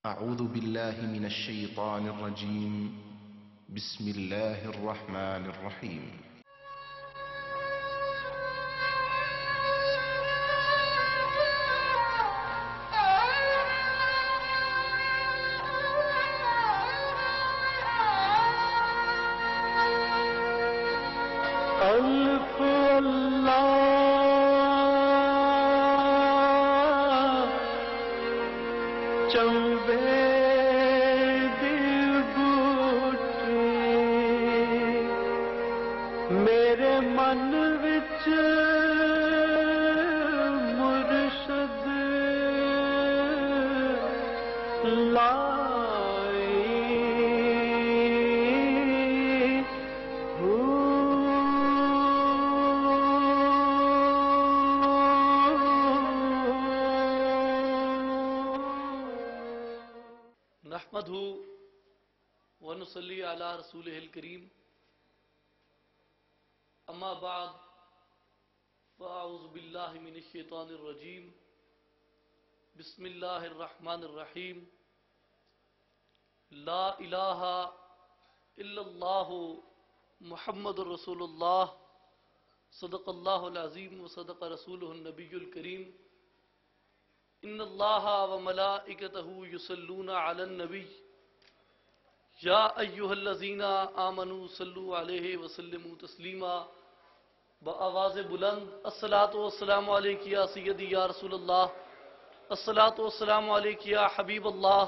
أعوذ بالله من الشيطان الرجيم. بسم الله الرحمن الرحيم. الف اللہ چمبے دل بوٹے میرے من وچ مرشد نحمدہ ونصلی علی رسولہ الکریم اما بعد فاعوذ باللہ من الشیطان الرجیم بسم اللہ الرحمن الرحیم لا الہ الا اللہ محمد رسول اللہ صدق اللہ العظیم وصدق رسولہ النبی الکریم ان اللہ وملائکتہ یصلون علی النبی یا ایہا الذین آمنوا صلوا علیہ وسلموا تسلیما بآواز بلند الصلاۃ والسلام علیک یا سیدی یا رسول اللہ الصلاۃ والسلام علیک یا حبیب اللہ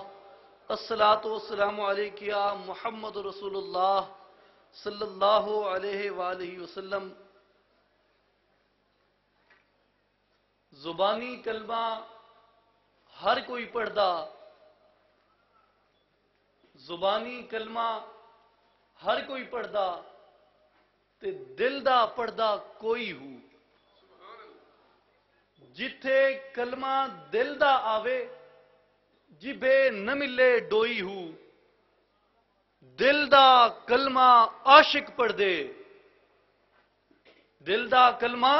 الصلاۃ والسلام علیک یا محمد رسول اللہ صلی اللہ علیہ وآلہ وسلم۔ زبانی کلمہ ہر کوئی پڑھدا، زبانی کلمہ ہر کوئی پڑھدا تے دل دا پڑھدا کوئی ہو۔ جتھے کلمہ دل دا آوے جبے نہ ملے ڈوئی ہو۔ دل دا کلمہ عاشق پڑھ دے، دل دا کلمہ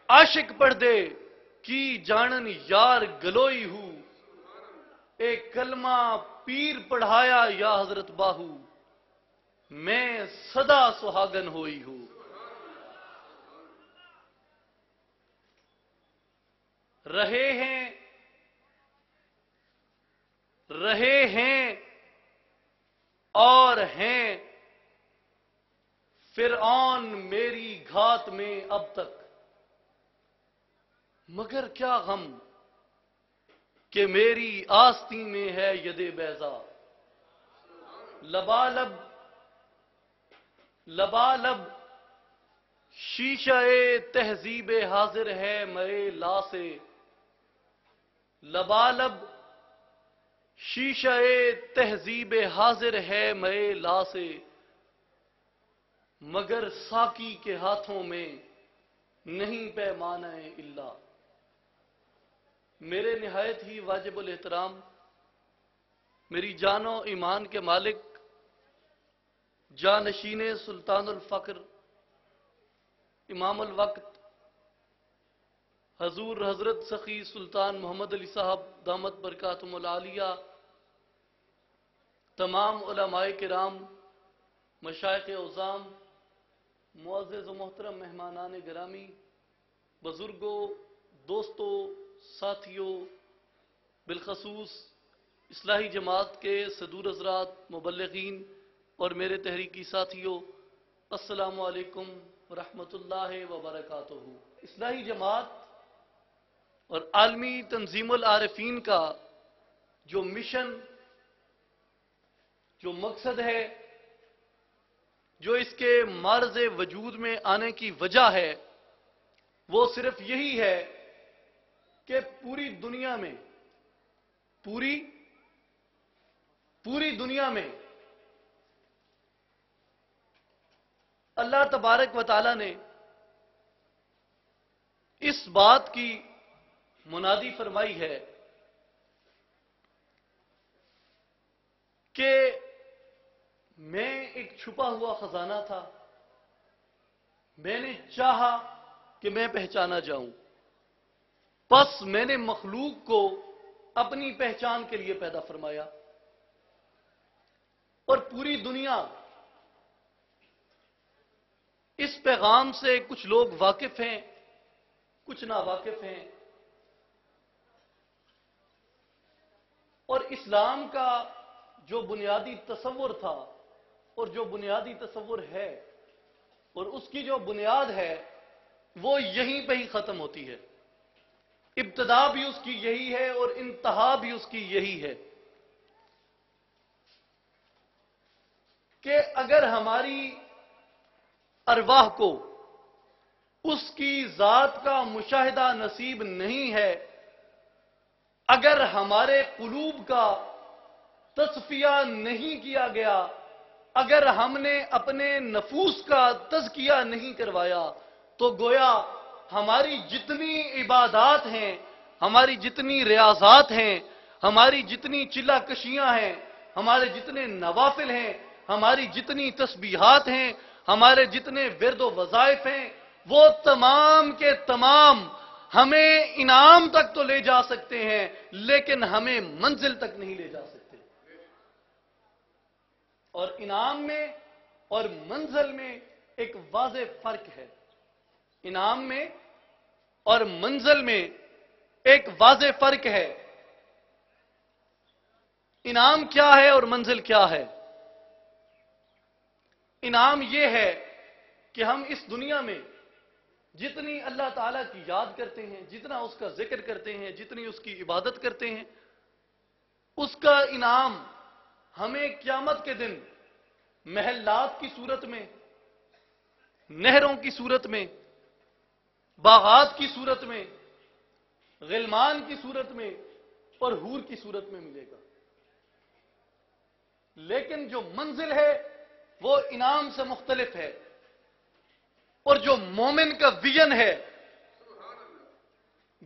عاشق پڑھ دے کی جانن یار گلوئی ہو۔ اے کلمہ پیر پڑھایا یا حضرت باہو، میں صدا سہاگن ہوئی ہوں۔ رہے ہیں اور ہیں فرعون میری گھات میں اب تک، مگر کیا غم کہ میری آستین میں ہے ید بیضا۔ لبالب شیشہ تہذیب حاضر ہے مرے لا سے، لبالب شیشہ تہذیب حاضر ہے مرے لا سے، مگر ساقی کے ہاتھوں میں نہیں پیمانہ الا۔ میرے نہایت ہی واجب الاحترام میری جان و ایمان کے مالک جانشین سلطان الفقر امام الوقت حضور حضرت سخی سلطان محمد علی صاحب دامت برکاتہم العالیہ، تمام علماء کرام، مشائخ عظام، معزز و محترم مہمانان گرامی، بزرگوں، دوستوں، ساتھیوں، بالخصوص اصلاحی جماعت کے صدور حضرات، مبلغین اور میرے تحریکی ساتھیوں، السلام علیکم ورحمۃ اللہ وبرکاتہ۔ اصلاحی جماعت اور عالمی تنظیم العارفین کا جو مشن، جو مقصد ہے، جو اس کے معرض وجود میں آنے کی وجہ ہے، وہ صرف یہی ہے کہ پوری دنیا میں اللہ تبارک و تعالی نے اس بات کی منادی فرمائی ہے کہ میں ایک چھپا ہوا خزانہ تھا، میں نے چاہا کہ میں پہچانا جاؤں، پس میں نے مخلوق کو اپنی پہچان کے لیے پیدا فرمایا، اور پوری دنیا اس پیغام سے کچھ لوگ واقف ہیں، کچھ ناواقف ہیں، اور اسلام کا جو بنیادی تصور تھا اور جو بنیادی تصور ہے اور اس کی جو بنیاد ہے وہ یہیں پہ ہی ختم ہوتی ہے۔ ابتدا بھی اس کی یہی ہے اور انتہا بھی اس کی یہی ہے کہ اگر ہماری ارواح کو اس کی ذات کا مشاہدہ نصیب نہیں ہے، اگر ہمارے قلوب کا تصفیہ نہیں کیا گیا، اگر ہم نے اپنے نفوس کا تزکیہ نہیں کروایا، تو گویا ہماری جتنی عبادات ہیں، ہماری جتنی ریاضات ہیں، ہماری جتنی چلہ کشیاں ہیں، ہمارے جتنے نوافل ہیں، ہماری جتنی تسبیحات ہیں، ہمارے جتنے ورد و وظائف ہیں، وہ تمام کے تمام ہمیں انعام تک تو لے جا سکتے ہیں، لیکن ہمیں منزل تک نہیں لے جا سکتے۔ اور انعام میں اور منزل میں ایک واضح فرق ہے۔ انعام میں اور منزل میں ایک واضح فرق ہے۔ انعام کیا ہے اور منزل کیا ہے؟ انعام یہ ہے کہ ہم اس دنیا میں جتنی اللہ تعالیٰ کی یاد کرتے ہیں، جتنا اس کا ذکر کرتے ہیں، جتنی اس کی عبادت کرتے ہیں، اس کا انعام ہمیں قیامت کے دن محلات کی صورت میں، نہروں کی صورت میں، باغات کی صورت میں، غلمان کی صورت میں اور حور کی صورت میں ملے گا۔ لیکن جو منزل ہے وہ انعام سے مختلف ہے، اور جو مومن کا ویژن ہے،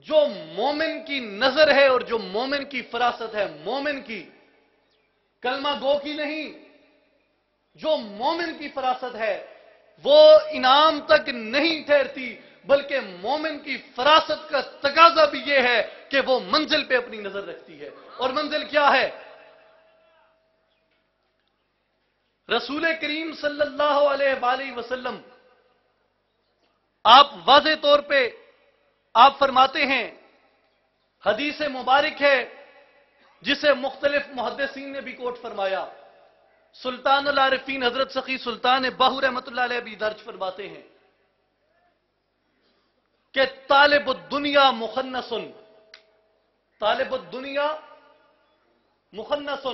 جو مومن کی نظر ہے اور جو مومن کی فراست ہے، مومن کی، کلمہ گو کی نہیں، جو مومن کی فراست ہے وہ انعام تک نہیں ٹھہرتی، بلکہ مومن کی فراست کا تقاضا بھی یہ ہے کہ وہ منزل پہ اپنی نظر رکھتی ہے۔ اور منزل کیا ہے؟ رسول کریم صلی اللہ علیہ وآلہ وسلم آپ واضح طور پہ آپ فرماتے ہیں، حدیث مبارک ہے جسے مختلف محدثین نے بھی کوٹ فرمایا، سلطان العارفین حضرت سخی سلطان باہو رحمۃ اللہ علیہ بھی درج فرماتے ہیں کہ طالب الدنیا مخنث، طالب الدنیا مخنث،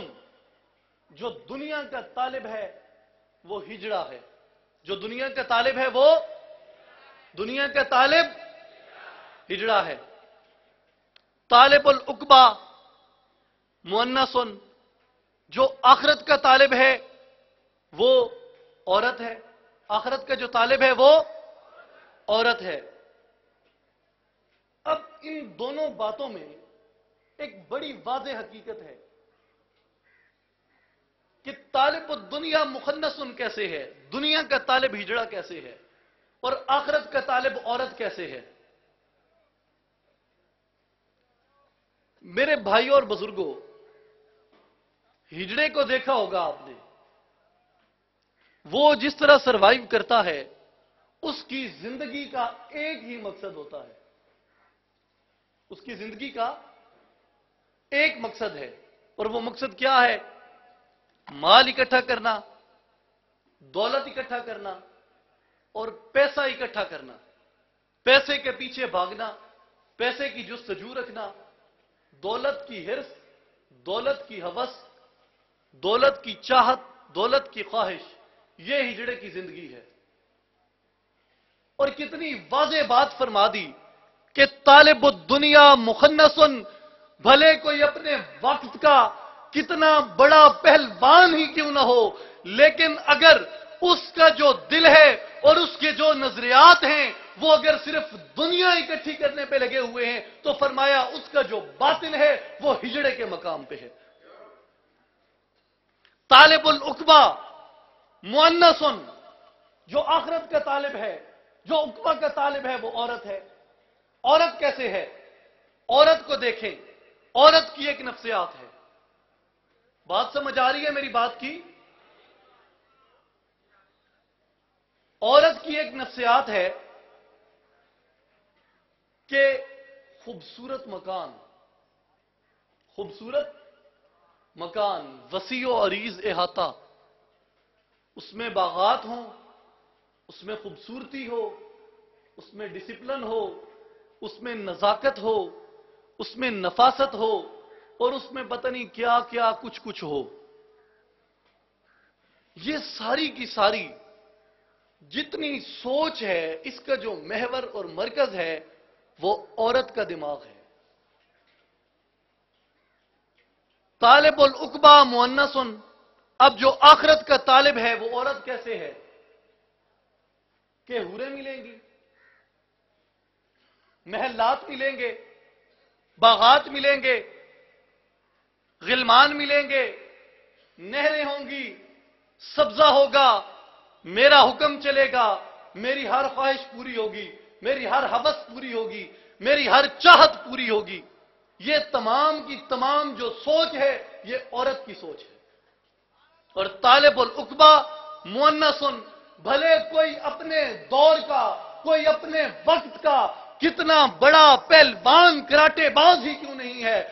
جو دنیا کا طالب ہے وہ ہجڑا ہے، جو دنیا کا طالب ہے وہ دنیا کا طالب ہجڑا ہے۔ طالب العقبہ مؤنث، جو آخرت کا طالب ہے وہ عورت ہے، آخرت کا جو طالب ہے وہ عورت ہے۔ اب ان دونوں باتوں میں ایک بڑی واضح حقیقت ہے کہ طالب الدنیا مخنث کیسے ہے، دنیا کا طالب ہجڑا کیسے ہے، اور آخرت کا طالب عورت کیسے ہے۔ میرے بھائیوں اور بزرگوں، ہجڑے کو دیکھا ہوگا آپ نے، وہ جس طرح سروائیو کرتا ہے اس کی زندگی کا ایک ہی مقصد ہوتا ہے، اس کی زندگی کا ایک مقصد ہے، اور وہ مقصد کیا ہے؟ مال اکٹھا کرنا، دولت اکٹھا کرنا اور پیسہ اکٹھا کرنا، پیسے کے پیچھے بھاگنا، پیسے کی جستجو رکھنا، دولت کی ہرس، دولت کی ہوس، دولت کی چاہت، دولت کی خواہش، یہ ہجڑے کی زندگی ہے۔ اور کتنی واضح بات فرما دی کہ طالب الدنیا مخنث، بھلے کوئی اپنے وقت کا کتنا بڑا پہلوان ہی کیوں نہ ہو، لیکن اگر اس کا جو دل ہے اور اس کے جو نظریات ہیں وہ اگر صرف دنیا اکٹھی کرنے پہ لگے ہوئے ہیں تو فرمایا اس کا جو باطن ہے وہ ہجڑے کے مقام پہ ہے۔ طالب العقبہ مؤنث، جو آخرت کا طالب ہے، جو عقبہ کا طالب ہے وہ عورت ہے۔ عورت کیسے ہے؟ عورت کو دیکھیں، عورت کی ایک نفسیات ہے. بات سمجھ آ رہی ہے میری بات کی؟ عورت کی ایک نفسیات ہے کہ خوبصورت مکان وسیع و عریض احاطہ، اس میں باغات ہوں، اس میں خوبصورتی ہو، اس میں ڈسپلن ہو، اس میں نزاکت ہو، اس میں نفاست ہو، اور اس میں پتہ نہیں کیا کیا کچھ ہو. یہ ساری کی ساری جتنی سوچ ہے، اس کا جو محور اور مرکز ہے وہ عورت کا دماغ ہے. طالب العقبہ مؤنث. اب جو آخرت کا طالب ہے وہ عورت کیسے ہے کہ حوریں ملیں گی، محلات ملیں گے، باغات ملیں گے، غلمان ملیں گے، نہریں ہوں گی، سبزہ ہوگا، میرا حکم چلے گا، میری ہر خواہش پوری ہوگی، میری ہر ہوس پوری ہوگی، میری ہر چاہت پوری ہوگی. یہ تمام کی تمام جو سوچ ہے یہ عورت کی سوچ ہے. اور طالب العقبہ مؤنث، بھلے کوئی اپنے دور کا، کوئی اپنے وقت کا کتنا بڑا پہلوان کراٹے باز ہی کیوں نہیں ہے،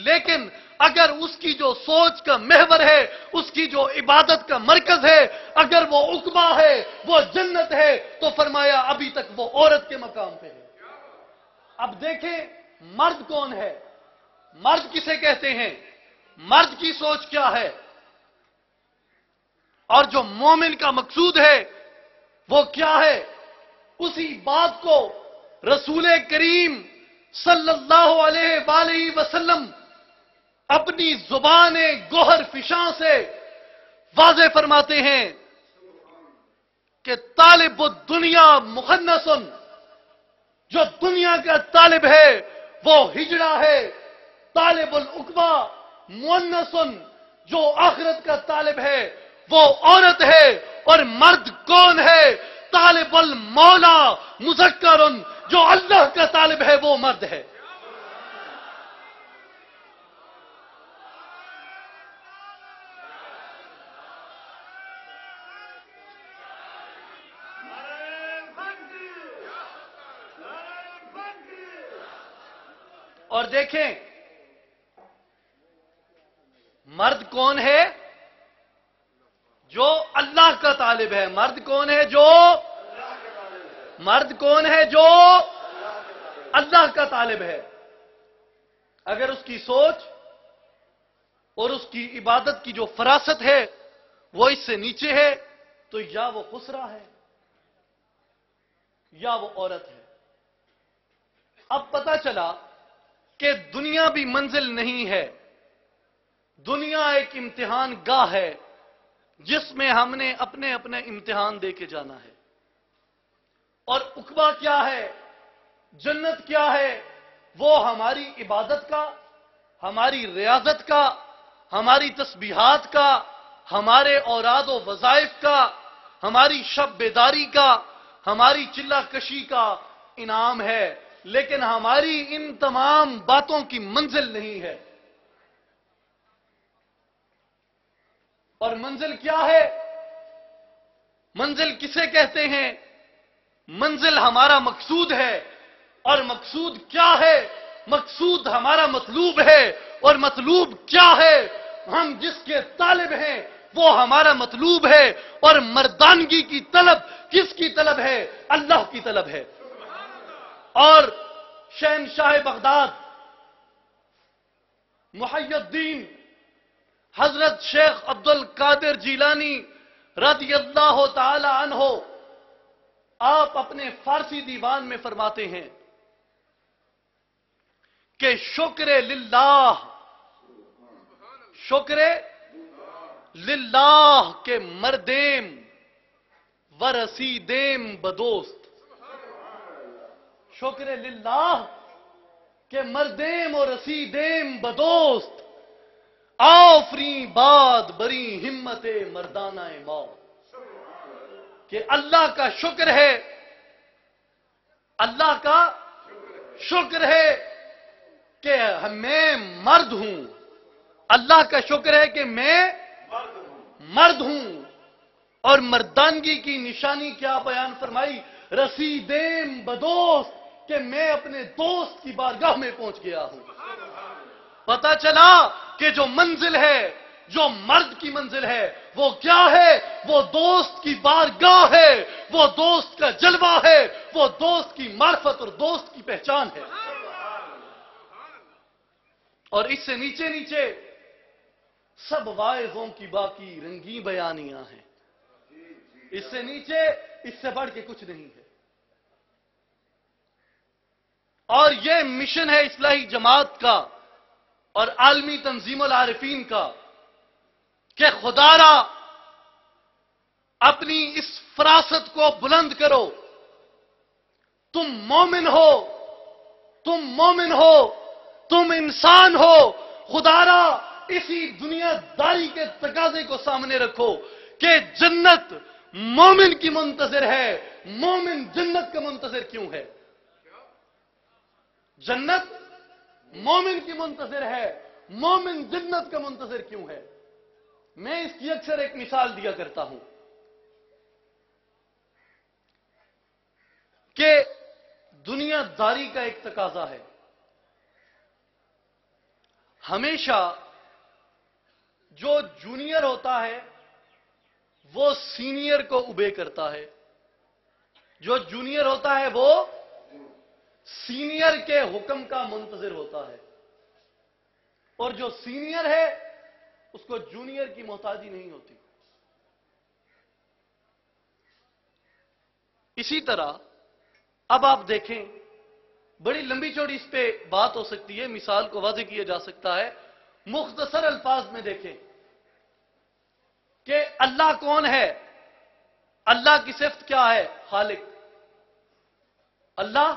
لیکن اگر اس کی جو سوچ کا محور ہے، اس کی جو عبادت کا مرکز ہے، اگر وہ عقبہ ہے، وہ جنت ہے، تو فرمایا ابھی تک وہ عورت کے مقام پہ ہے. اب دیکھیں مرد کون ہے، مرد کسے کہتے ہیں، مرد کی سوچ کیا ہے، اور جو مومن کا مقصود ہے وہ کیا ہے. اسی بات کو رسول کریم صلی اللہ علیہ وآلہ وسلم اپنی زبان گوہر فشاں سے واضح فرماتے ہیں کہ طالب الدنیا مخنث، جو دنیا کا طالب ہے وہ ہجڑا ہے. طالب العقبہ مؤنث، جو آخرت کا طالب ہے وہ عورت ہے. اور مرد کون ہے؟ طالب المولا مذکر، جو اللہ کا طالب ہے وہ مرد ہے. اور دیکھیں مرد کون ہے؟ جو اللہ کا طالب ہے. مرد کون ہے؟ جو اللہ کا طالب ہے. اگر اس کی سوچ اور اس کی عبادت کی جو فراست ہے وہ اس سے نیچے ہے تو یا وہ خسرا ہے یا وہ عورت ہے. اب پتہ چلا کہ دنیا بھی منزل نہیں ہے، دنیا ایک امتحان گاہ ہے جس میں ہم نے اپنے اپنے امتحان دے کے جانا ہے. اور عقبہ کیا ہے، جنت کیا ہے؟ وہ ہماری عبادت کا، ہماری ریاضت کا، ہماری تسبیحات کا، ہمارے اوراد و وظائف کا، ہماری شب بیداری کا، ہماری چلہ کشی کا انعام ہے. لیکن ہماری ان تمام باتوں کی منزل نہیں ہے. اور منزل کیا ہے؟ منزل کسے کہتے ہیں؟ منزل ہمارا مقصود ہے. اور مقصود کیا ہے؟ مقصود ہمارا مطلوب ہے. اور مطلوب کیا ہے؟ ہم جس کے طالب ہیں وہ ہمارا مطلوب ہے. اور مردانگی کی طلب کس کی طلب ہے؟ اللہ کی طلب ہے. اور شہنشاہ بغداد محی الدین حضرت شیخ عبد القادر جیلانی رضی اللہ تعالی عنہ، آپ اپنے فارسی دیوان میں فرماتے ہیں کہ شکر للہ کے مردیم و رسیدیم بدوست. شکر للہ کے مردیم و رسیدیم بدوست، آفری باد بری ہمت مردانہ موت. کہ اللہ کا شکر ہے، اللہ کا شکر ہے کہ میں مرد ہوں، اللہ کا شکر ہے کہ میں مرد ہوں، اور مردانگی کی نشانی کیا بیان فرمائی؟ رسیدیم بدوست، کہ میں اپنے دوست کی بارگاہ میں پہنچ گیا ہوں۔ پتا چلا کہ جو منزل ہے، جو مرد کی منزل ہے، وہ کیا ہے؟ وہ دوست کی بارگاہ ہے، وہ دوست کا جلوہ ہے، وہ دوست کی معرفت اور دوست کی پہچان ہے۔ اور اس سے نیچے نیچے سب واعظوں کی باقی رنگین بیانیاں ہیں، اس سے نیچے اس سے بڑھ کے کچھ نہیں ہے۔ اور یہ مشن ہے اصلاحی جماعت کا اور عالمی تنظیم العارفین کا کہ خدا را اپنی اس فراست کو بلند کرو، تم مومن ہو، تم مومن ہو، تم انسان ہو، خدا را اسی دنیا داری کے تقاضے کو سامنے رکھو کہ جنت مومن کی منتظر ہے۔ مومن جنت کا منتظر کیوں ہے؟ جنت مومن کی منتظر ہے، مومن جنت کا منتظر کیوں ہے؟ میں اس کی اکثر ایک مثال دیا کرتا ہوں کہ دنیا داری کا ایک تقاضا ہے، ہمیشہ جو جونیئر ہوتا ہے وہ سینئر کو اوبے کرتا ہے، جو جونیئر ہوتا ہے وہ سینئر کے حکم کا منتظر ہوتا ہے، اور جو سینئر ہے اس کو جونیئر کی محتاجی نہیں ہوتی۔ اسی طرح اب آپ دیکھیں، بڑی لمبی چوڑی اس پہ بات ہو سکتی ہے، مثال کو واضح کیا جا سکتا ہے، مختصر الفاظ میں دیکھیں کہ اللہ کون ہے، اللہ کی صفت کیا ہے؟ خالق۔ اللہ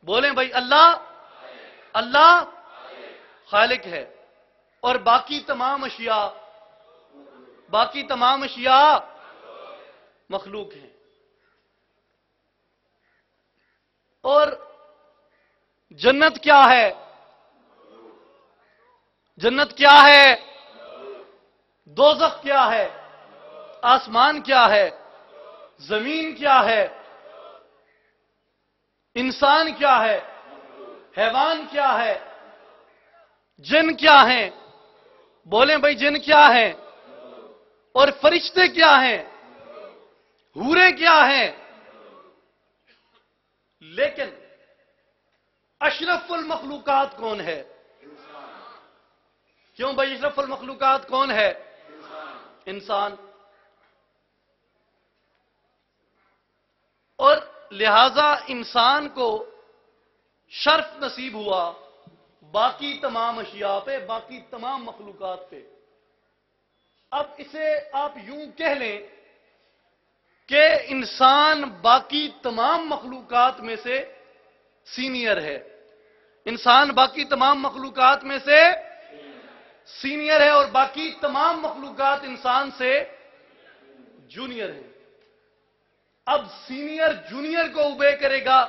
بولیں بھائی، اللہ خالق ہے، اور باقی تمام اشیاء مخلوق ہیں۔ اور جنت کیا ہے؟ جنت کیا ہے؟ دوزخ کیا ہے؟ آسمان کیا ہے؟ زمین کیا ہے؟ انسان کیا ہے؟ حیوان کیا ہے؟ جن کیا ہیں؟ بولیں بھائی، جن کیا ہیں؟ اور فرشتے کیا ہیں؟ حوریں کیا ہیں؟ لیکن اشرف المخلوقات کون ہے؟ کیوں بھائی اشرف المخلوقات کون ہے؟ انسان۔ اور لہذا انسان کو شرف نصیب ہوا باقی تمام اشیاء پہ، باقی تمام مخلوقات پہ۔ اب اسے آپ یوں کہہ لیں کہ انسان باقی تمام مخلوقات میں سے سینئر ہے، انسان باقی تمام مخلوقات میں سے سینئر ہے، اور باقی تمام مخلوقات انسان سے جونیئر ہیں۔ اب سینئر جونیئر کو اوبے کرے گا،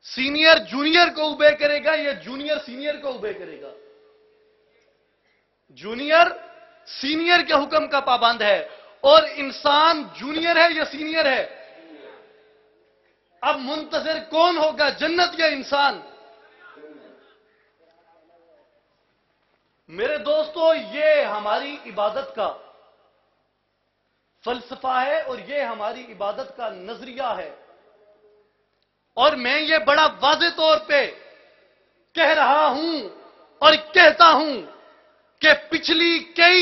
سینئر جونیئر کو اوبے کرے گا، یا جونیئر سینئر کو اوبے کرے گا؟ جونیئر سینئر کے حکم کا پابند ہے، اور انسان جونیئر ہے یا سینئر ہے؟ اب منتظر کون ہوگا، جنت یا انسان؟ میرے دوستو، یہ ہماری عبادت کا فلسفہ ہے، اور یہ ہماری عبادت کا نظریہ ہے، اور میں یہ بڑا واضح طور پہ کہہ رہا ہوں اور کہتا ہوں کہ پچھلی کئی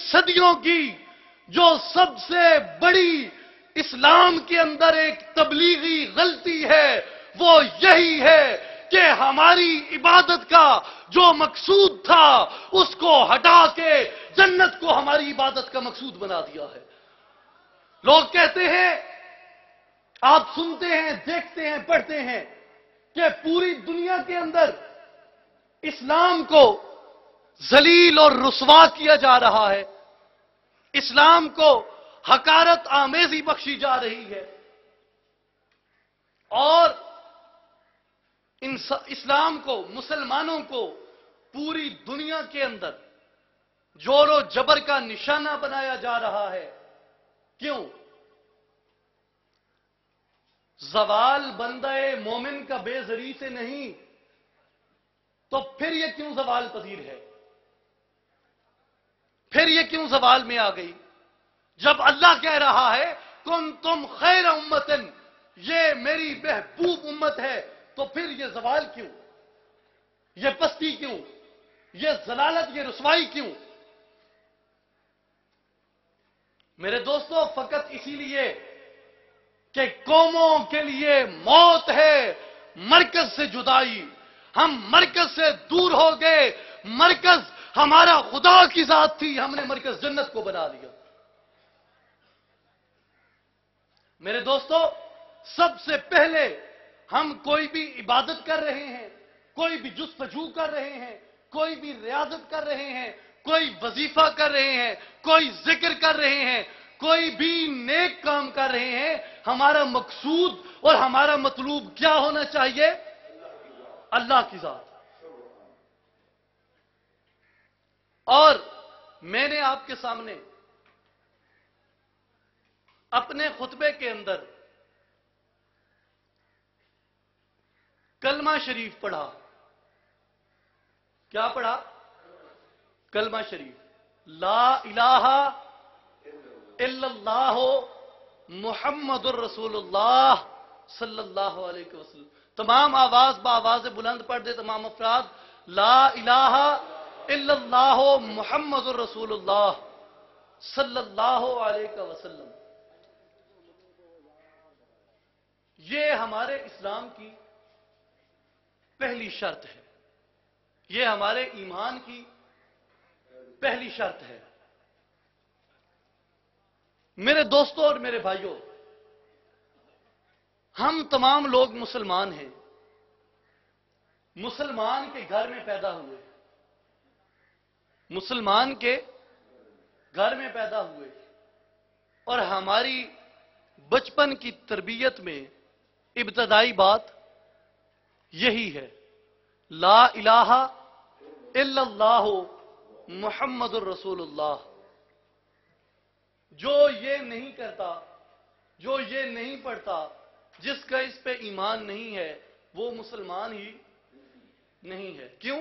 صدیوں کی جو سب سے بڑی اسلام کے اندر ایک تبلیغی غلطی ہے، وہ یہی ہے کہ ہماری عبادت کا جو مقصود تھا اس کو ہٹا کے جنت کو ہماری عبادت کا مقصود بنا دیا ہے۔ لوگ کہتے ہیں، آپ سنتے ہیں، دیکھتے ہیں، پڑھتے ہیں کہ پوری دنیا کے اندر اسلام کو ذلیل اور رسوا کیا جا رہا ہے، اسلام کو حقارت آمیزی بخشی جا رہی ہے۔ اور اسلام کو، مسلمانوں کو پوری دنیا کے اندر جور و جبر کا نشانہ بنایا جا رہا ہے. کیوں؟ زوال بندہ مومن کا بے زری سے نہیں، تو پھر یہ کیوں زوال پذیر ہے؟ پھر یہ کیوں زوال میں آ گئی؟ جب اللہ کہہ رہا ہے کنتم خیر امتن، یہ میری محبوب امت ہے، تو پھر یہ زوال کیوں؟ یہ پستی کیوں؟ یہ ضلالت، یہ رسوائی کیوں؟ میرے دوستو، فقط اسی لیے کہ قوموں کے لیے موت ہے، مرکز سے جدائی. ہم مرکز سے دور ہو گئے. مرکز ہمارا خدا کی ذات تھی، ہم نے مرکز جنت کو بنا لیا. میرے دوستو، سب سے پہلے ہم کوئی بھی عبادت کر رہے ہیں، کوئی بھی جستجو کر رہے ہیں، کوئی بھی ریاضت کر رہے ہیں، کوئی وظیفہ کر رہے ہیں، کوئی ذکر کر رہے ہیں، کوئی بھی نیک کام کر رہے ہیں، ہمارا مقصود اور ہمارا مطلوب کیا ہونا چاہیے؟ اللہ کی ذات. اور میں نے آپ کے سامنے اپنے خطبے کے اندر کلمہ شریف پڑھا. کیا پڑھا؟ کلمہ شریف. لا الہ الا اللہ محمد الرسول اللہ صلی اللہ علیہ وسلم. تمام آواز بآواز بلند پڑھ دے تمام افراد. لا الہ الا اللہ محمد الرسول اللہ صلی اللہ علیہ وسلم. یہ ہمارے اسلام کی پہلی شرط ہے، یہ ہمارے ایمان کی پہلی شرط ہے. میرے دوستوں اور میرے بھائیوں، ہم تمام لوگ مسلمان ہیں، مسلمان کے گھر میں پیدا ہوئے، مسلمان کے گھر میں پیدا ہوئے، اور ہماری بچپن کی تربیت میں ابتدائی بات یہی ہے، لا الہ الا اللہ محمد الرسول اللہ. جو یہ نہیں کرتا، جو یہ نہیں پڑھتا، جس کا اس پہ ایمان نہیں ہے، وہ مسلمان ہی نہیں ہے. کیوں؟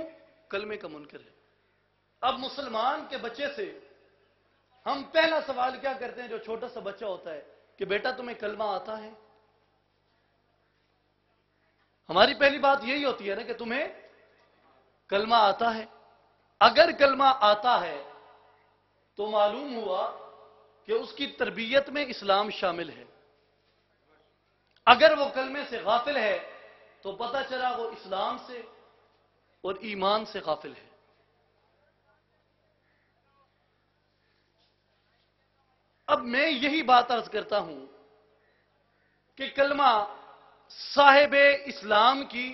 کلمے کا منکر ہے. اب مسلمان کے بچے سے ہم پہلا سوال کیا کرتے ہیں؟ جو چھوٹا سا بچہ ہوتا ہے کہ بیٹا تمہیں کلمہ آتا ہے؟ ہماری پہلی بات یہی ہوتی ہے نا کہ تمہیں کلمہ آتا ہے. اگر کلمہ آتا ہے تو معلوم ہوا کہ اس کی تربیت میں اسلام شامل ہے. اگر وہ کلمے سے غافل ہے تو پتہ چلا وہ اسلام سے اور ایمان سے غافل ہے. اب میں یہی بات عرض کرتا ہوں کہ کلمہ صاحب اسلام کی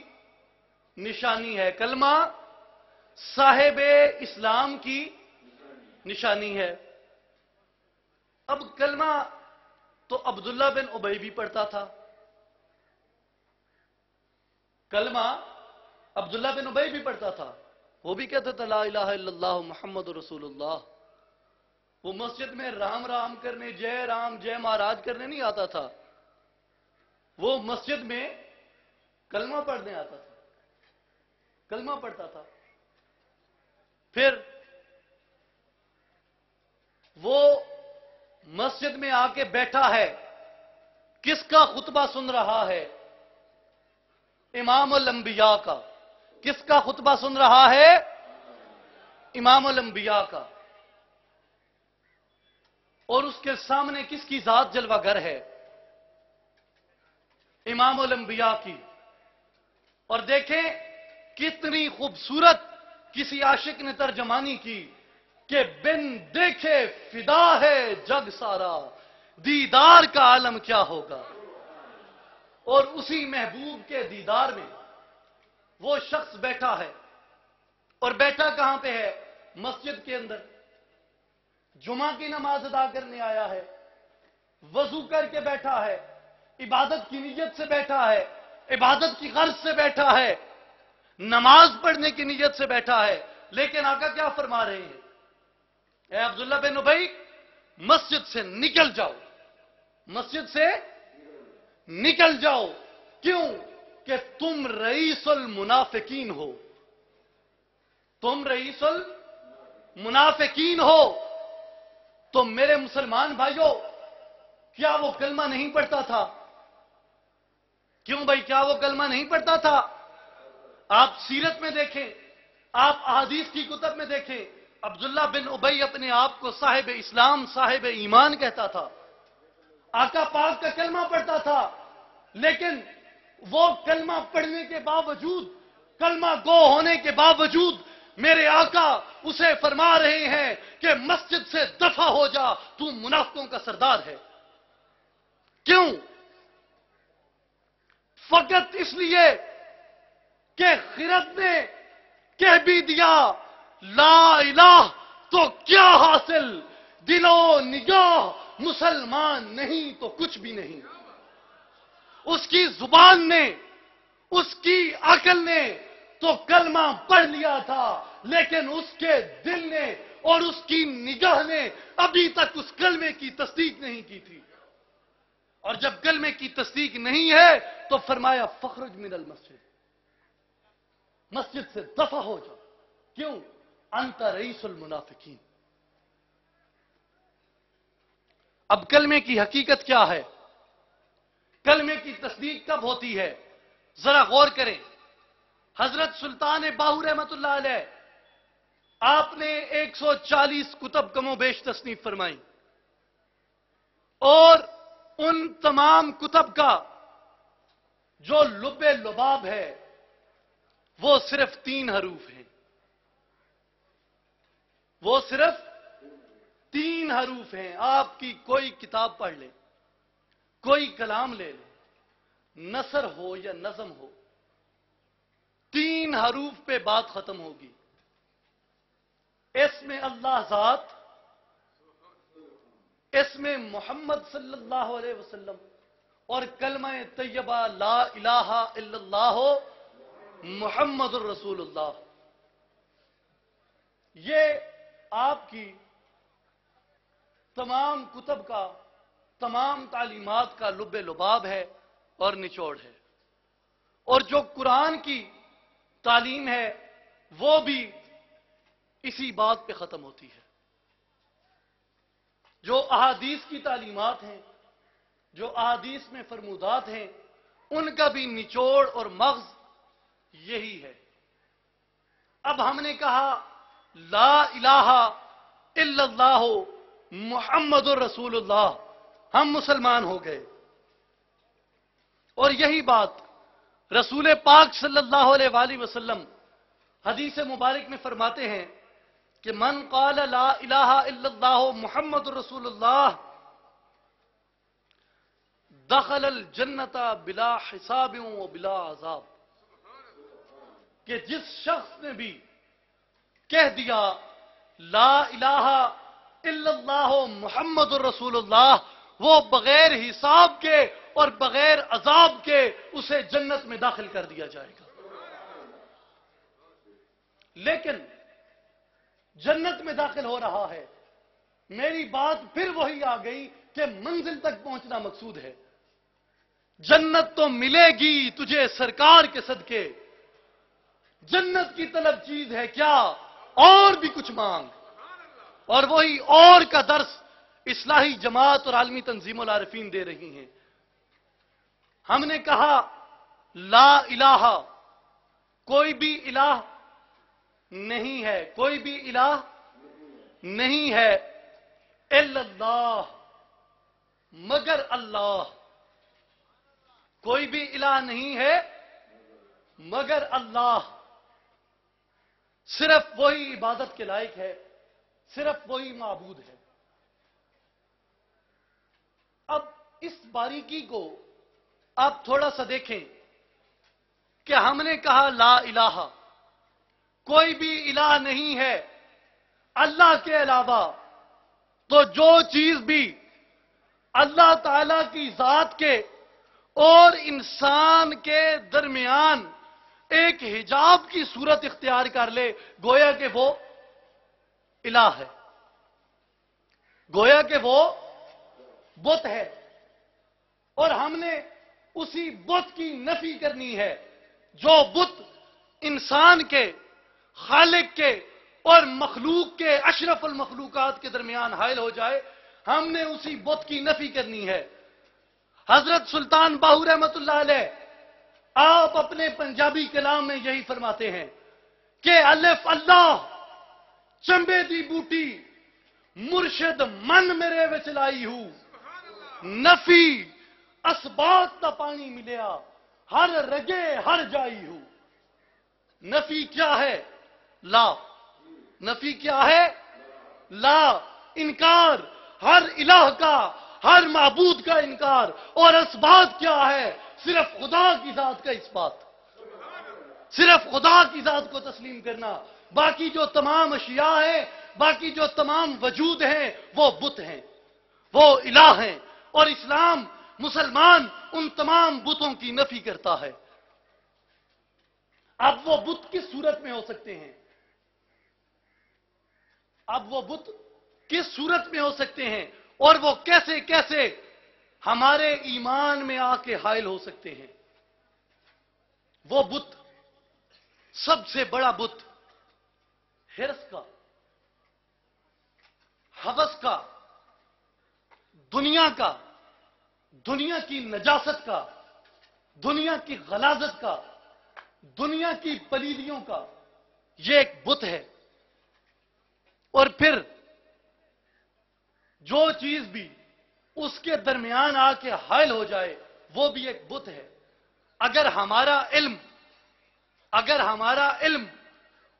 نشانی ہے، کلمہ صاحب اسلام کی نشانی ہے. اب کلمہ تو عبداللہ بن ابی بھی پڑھتا تھا، کلمہ عبداللہ بن ابی بھی پڑھتا تھا، وہ بھی کہتا تھا لا الہ الا اللہ محمد رسول اللہ. وہ مسجد میں رام رام کرنے، جے رام جے مہاراج کرنے نہیں آتا تھا، وہ مسجد میں کلمہ پڑھنے آتا تھا، کلمہ پڑھتا تھا. پھر وہ مسجد میں آ کے بیٹھا ہے، کس کا خطبہ سن رہا ہے؟ امام الانبیاء کا. کس کا خطبہ سن رہا ہے؟ امام الانبیاء کا. اور اس کے سامنے کس کی ذات جلوہ گر ہے؟ امام الانبیاء کی. اور دیکھیں کتنی خوبصورت کسی عاشق نے ترجمانی کی کہ بن دیکھے فدا ہے جگ سارا، دیدار کا عالم کیا ہوگا. اور اسی محبوب کے دیدار میں وہ شخص بیٹھا ہے، اور بیٹھا کہاں پہ ہے؟ مسجد کے اندر. جمعہ کی نماز ادا کرنے آیا ہے، وضو کر کے بیٹھا ہے، عبادت کی نیت سے بیٹھا ہے، عبادت کی غرض سے بیٹھا ہے، نماز پڑھنے کی نیت سے بیٹھا ہے، لیکن آقا کیا فرما رہے ہیں؟ اے عبداللہ بن ابی، مسجد سے نکل جاؤ، مسجد سے نکل جاؤ۔ کیوں؟ کہ تم رئیس المنافقین ہو، تم رئیس المنافقین ہو۔ تو میرے مسلمان بھائیوں، کیا وہ کلمہ نہیں پڑھتا تھا؟ کیوں بھائی، کیا وہ کلمہ نہیں پڑھتا تھا؟ آپ سیرت میں دیکھیں، آپ احادیث کی کتب میں دیکھیں، عبداللہ بن ابی اپنے آپ کو صاحب اسلام، صاحب ایمان کہتا تھا، آقا پاک کا کلمہ پڑھتا تھا، لیکن وہ کلمہ پڑھنے کے باوجود، کلمہ گو ہونے کے باوجود میرے آقا اسے فرما رہے ہیں کہ مسجد سے دفع ہو جا، تو منافقوں کا سردار ہے۔ کیوں؟ فقط اس لیے کہ خرد نے کہہ بھی دیا لا الہ تو کیا حاصل، دل و نگاہ مسلمان نہیں تو کچھ بھی نہیں۔ اس کی زبان نے، اس کی عقل نے تو کلمہ پڑھ لیا تھا، لیکن اس کے دل نے اور اس کی نگاہ نے ابھی تک اس کلمے کی تصدیق نہیں کی تھی۔ اور جب کلمے کی تصدیق نہیں ہے تو فرمایا فخرج من المسجد، مسجد سے دفع ہو جا۔ کیوں؟ انت رئیس المنافقین۔ اب کلمے کی حقیقت کیا ہے؟ کلمے کی تصدیق کب ہوتی ہے؟ ذرا غور کریں۔ حضرت سلطان باہو رحمت اللہ علیہ، آپ نے 140 کتب کم و بیش تصنیف فرمائی، اور ان تمام کتب کا جو لب لباب ہے وہ صرف 3 حروف ہیں، وہ صرف 3 حروف ہیں۔ آپ کی کوئی کتاب پڑھ لیں، کوئی کلام لے لیں، نثر ہو یا نظم ہو، 3 حروف پہ بات ختم ہوگی۔ اس میں اللہ ذات، اس میں محمد صلی اللہ علیہ وسلم، اور کلمہ طیبہ لا الہ الا اللہ محمد الرسول اللہ، یہ آپ کی تمام کتب کا، تمام تعلیمات کا لب لباب ہے اور نچوڑ ہے۔ اور جو قرآن کی تعلیم ہے وہ بھی اسی بات پہ ختم ہوتی ہے۔ جو احادیث کی تعلیمات ہیں، جو احادیث میں فرمودات ہیں، ان کا بھی نچوڑ اور مغز یہی ہے۔ اب ہم نے کہا لا الہ الا اللہ محمد الرسول اللہ، ہم مسلمان ہو گئے۔ اور یہی بات رسول پاک صلی اللہ علیہ وآلہ وسلم حدیث مبارک میں فرماتے ہیں کہ من قال لا الہ الا اللہ محمد الرسول اللہ دخل الجنت بلا حساب و بلا عذاب، کہ جس شخص نے بھی کہہ دیا لا الہ الا اللہ محمد الرسول اللہ، وہ بغیر حساب کے اور بغیر عذاب کے اسے جنت میں داخل کر دیا جائے گا۔ لیکن جنت میں داخل ہو رہا ہے، میری بات پھر وہی آ گئی کہ منزل تک پہنچنا مقصود ہے۔ جنت تو ملے گی تجھے سرکار کے صدقے، جنت کی طلب چیز ہے کیا، اور بھی کچھ مانگ۔ اور وہی اور کا درس اصلاحی جماعت اور عالمی تنظیم العارفین دے رہی ہیں۔ ہم نے کہا لا الہ، کوئی بھی الہ نہیں ہے، کوئی بھی الہ نہیں ہے الا اللہ، مگر اللہ، کوئی بھی الہ نہیں ہے مگر اللہ، صرف وہی عبادت کے لائق ہے، صرف وہی معبود ہے۔ اب اس باریکی کو آپ تھوڑا سا دیکھیں کہ ہم نے کہا لا الہ، کوئی بھی الہ نہیں ہے اللہ کے علاوہ، تو جو چیز بھی اللہ تعالی کی ذات کے اور انسان کے درمیان ایک حجاب کی صورت اختیار کر لے، گویا کہ وہ الہ ہے، گویا کہ وہ بت ہے، اور ہم نے اسی بت کی نفی کرنی ہے۔ جو بت انسان کے، خالق کے اور مخلوق کے، اشرف المخلوقات کے درمیان حائل ہو جائے، ہم نے اسی بت کی نفی کرنی ہے۔ حضرت سلطان باہو رحمت اللہ علیہ آپ اپنے پنجابی کلام میں یہی فرماتے ہیں کہ الف اللہ چمبے دی بوٹی مرشد من میرے وچ لائی ہوں، نفی اسبات دا پانی ملیا ہر رگے ہر جائی ہوں۔ نفی کیا ہے؟ لا۔ نفی کیا ہے؟ لا، انکار، ہر الہ کا، ہر معبود کا انکار۔ اور اسبات کیا ہے؟ صرف خدا کی ذات کا اثبات، صرف خدا کی ذات کو تسلیم کرنا۔ باقی جو تمام اشیاء ہیں، باقی جو تمام وجود ہیں، وہ بت ہیں، وہ الہ ہیں، اور اسلام، مسلمان ان تمام بتوں کی نفی کرتا ہے۔ اب وہ بت کس صورت میں ہو سکتے ہیں؟ اب وہ بت کس صورت میں ہو سکتے ہیں اور وہ کیسے کیسے ہمارے ایمان میں آ کے حائل ہو سکتے ہیں؟ وہ بت، سب سے بڑا بت حرص کا، ہوس کا، دنیا کا، دنیا کی نجاست کا، دنیا کی غلاظت کا، دنیا کی پلیدیوں کا، یہ ایک بت ہے۔ اور پھر جو چیز بھی اس کے درمیان آ کے حائل ہو جائے وہ بھی ایک بت ہے۔ اگر ہمارا علم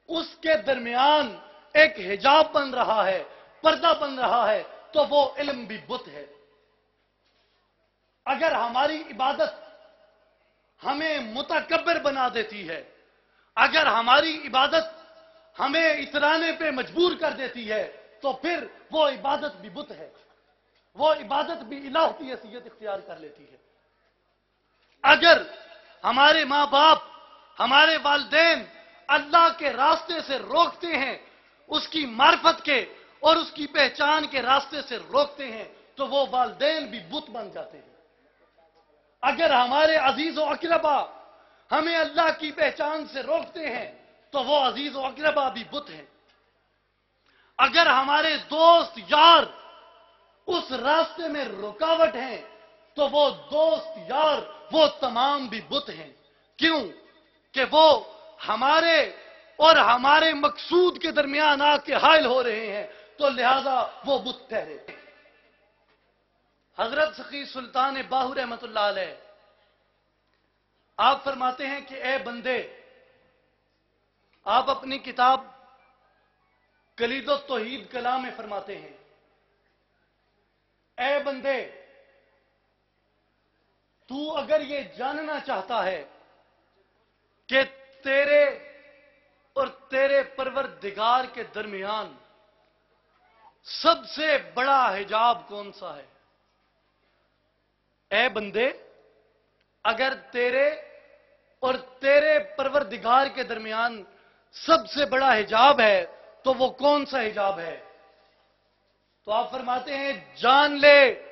اس کے درمیان ایک حجاب بن رہا ہے، پردہ بن رہا ہے، تو وہ علم بھی بت ہے۔ اگر ہماری عبادت ہمیں متکبر بنا دیتی ہے، اگر ہماری عبادت ہمیں اترانے پہ مجبور کر دیتی ہے، تو پھر وہ عبادت بھی بت ہے، وہ عبادت بھی الہ کی حیثیت اختیار کر لیتی ہے۔ اگر ہمارے ماں باپ، ہمارے والدین اللہ کے راستے سے روکتے ہیں، اس کی معرفت کے اور اس کی پہچان کے راستے سے روکتے ہیں، تو وہ والدین بھی بت بن جاتے ہیں۔ اگر ہمارے عزیز و اقربا ہمیں اللہ کی پہچان سے روکتے ہیں، تو وہ عزیز و اقربا بھی بت ہیں۔ اگر ہمارے دوست یار اس راستے میں رکاوٹ ہیں، تو وہ دوست یار، وہ تمام بھی بت ہیں۔ کیوں؟ کہ وہ ہمارے اور ہمارے مقصود کے درمیان آ کے حائل ہو رہے ہیں، تو لہذا وہ بت ٹھہرے۔ حضرت سخی سلطان باہو رحمت اللہ علیہ آپ فرماتے ہیں کہ اے بندے، آپ اپنی کتاب کلید التوحید کلام میں فرماتے ہیں، اے بندے، تو اگر یہ جاننا چاہتا ہے کہ تیرے اور تیرے پروردگار کے درمیان سب سے بڑا حجاب کون سا ہے، اے بندے، اگر تیرے اور تیرے پروردگار کے درمیان سب سے بڑا حجاب ہے تو وہ کون سا حجاب ہے؟ تو آپ فرماتے ہیں، جان لے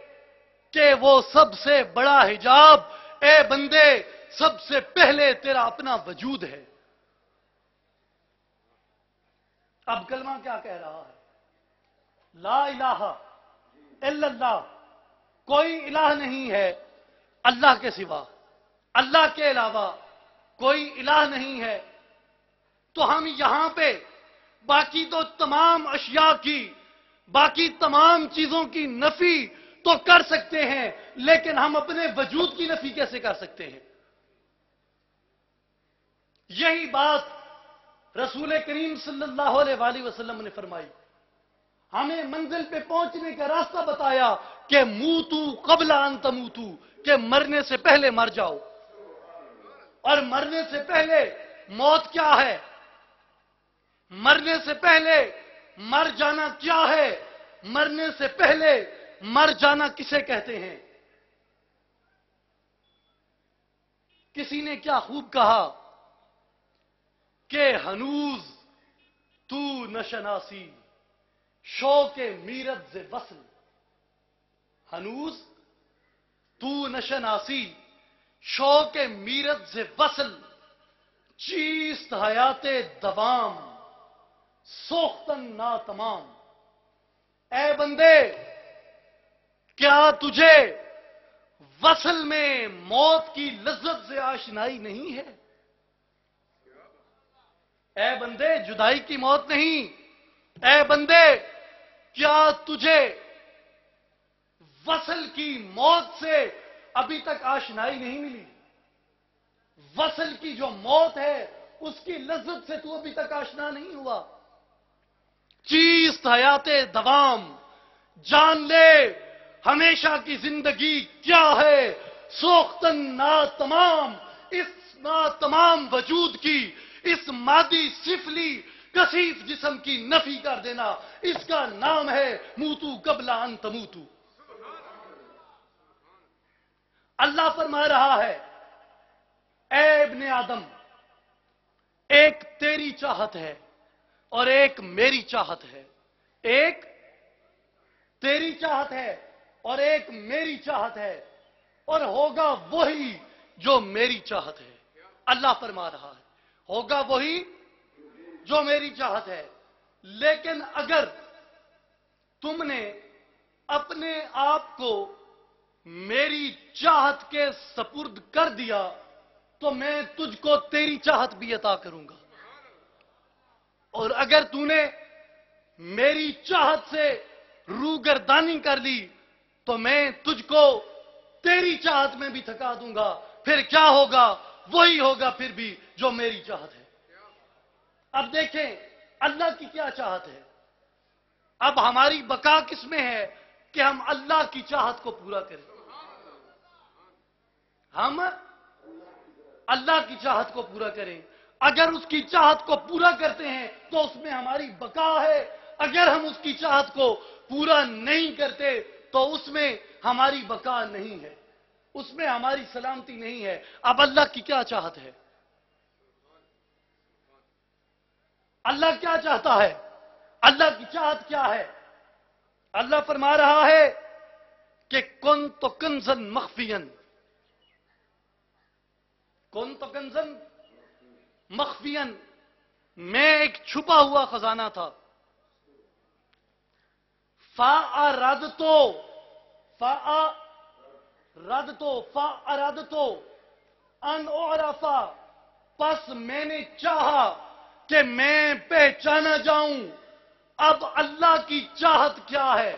کہ وہ سب سے بڑا حجاب، اے بندے، سب سے پہلے تیرا اپنا وجود ہے۔ اب کلمہ کیا کہہ رہا ہے؟ لا الہ الا اللہ، کوئی الہ نہیں ہے اللہ کے سوا، اللہ کے علاوہ کوئی الہ نہیں ہے۔ تو ہم یہاں پہ باقی تو تمام اشیاء کی، باقی تمام چیزوں کی نفی تو کر سکتے ہیں، لیکن ہم اپنے وجود کی نفی کیسے کر سکتے ہیں؟ یہی بات رسول کریم صلی اللہ علیہ وآلہ وسلم نے فرمائی، ہمیں منزل پہ پہنچنے کا راستہ بتایا کہ موتو قبل ان تموتو، کہ مرنے سے پہلے مر جاؤ۔ اور مرنے سے پہلے موت کیا ہے؟ مرنے سے پہلے مر جانا کیا ہے؟ مرنے سے پہلے مر جانا کسے کہتے ہیں؟ کسی نے کیا خوب کہا کہ ہنوز تو نشناسی شوق میرت ز وصل، ہنوز تو نشناسی شوق میرت ز وصل، چیست حیات دوام سوختن ناتمام۔ اے بندے کیا تجھے وصل میں موت کی لذت سے آشنائی نہیں ہے؟ اے بندے جدائی کی موت نہیں، اے بندے کیا تجھے وصل کی موت سے ابھی تک آشنائی نہیں ملی؟ وصل کی جو موت ہے اس کی لذت سے تو ابھی تک آشنا نہیں ہوا؟ چیست حیات دوام، جان لے ہمیشہ کی زندگی کیا ہے، سوختن ناتمام، اس ناتمام وجود کی، اس مادی سفلی کثیف جسم کی نفی کر دینا، اس کا نام ہے موتو قبل ان تموتو۔ اللہ فرما رہا ہے اے ابن آدم، ایک تیری چاہت ہے اور ایک میری چاہت ہے، ایک تیری چاہت ہے اور ایک میری چاہت ہے، اور ہوگا وہی جو میری چاہت ہے۔ اللہ فرما رہا ہے ہوگا وہی جو میری چاہت ہے، لیکن اگر تم نے اپنے آپ کو میری چاہت کے سپرد کر دیا تو میں تجھ کو تیری چاہت بھی عطا کروں گا، اور اگر تو نے میری چاہت سے روگردانی کر لی تو میں تجھ کو تیری چاہت میں بھی تھکا دوں گا، پھر کیا ہوگا؟ وہی ہوگا پھر بھی جو میری چاہت ہے۔ اب دیکھیں اللہ کی کیا چاہت ہے۔ اب ہماری بقا کس میں ہے کہ ہم اللہ کی چاہت کو پورا کریں، ہم اللہ کی چاہت کو پورا کریں۔ اگر اس کی چاہت کو پورا کرتے ہیں تو اس میں ہماری بقا ہے، اگر ہم اس کی چاہت کو پورا نہیں کرتے تو اس میں ہماری بقا نہیں ہے، اس میں ہماری سلامتی نہیں ہے۔ اب اللہ کی کیا چاہت ہے؟ اللہ کیا چاہتا ہے؟ اللہ کی چاہت کیا ہے؟ اللہ فرما رہا ہے کہ کن تو کنزن مخفین، کن تو کنزن مخفین، میں ایک چھپا ہوا خزانہ تھا۔ فَأَرَدْتُ أَنْ أُعْرَفَ، پس میں نے چاہا کہ میں پہچانا جاؤں۔ اب اللہ کی چاہت کیا ہے؟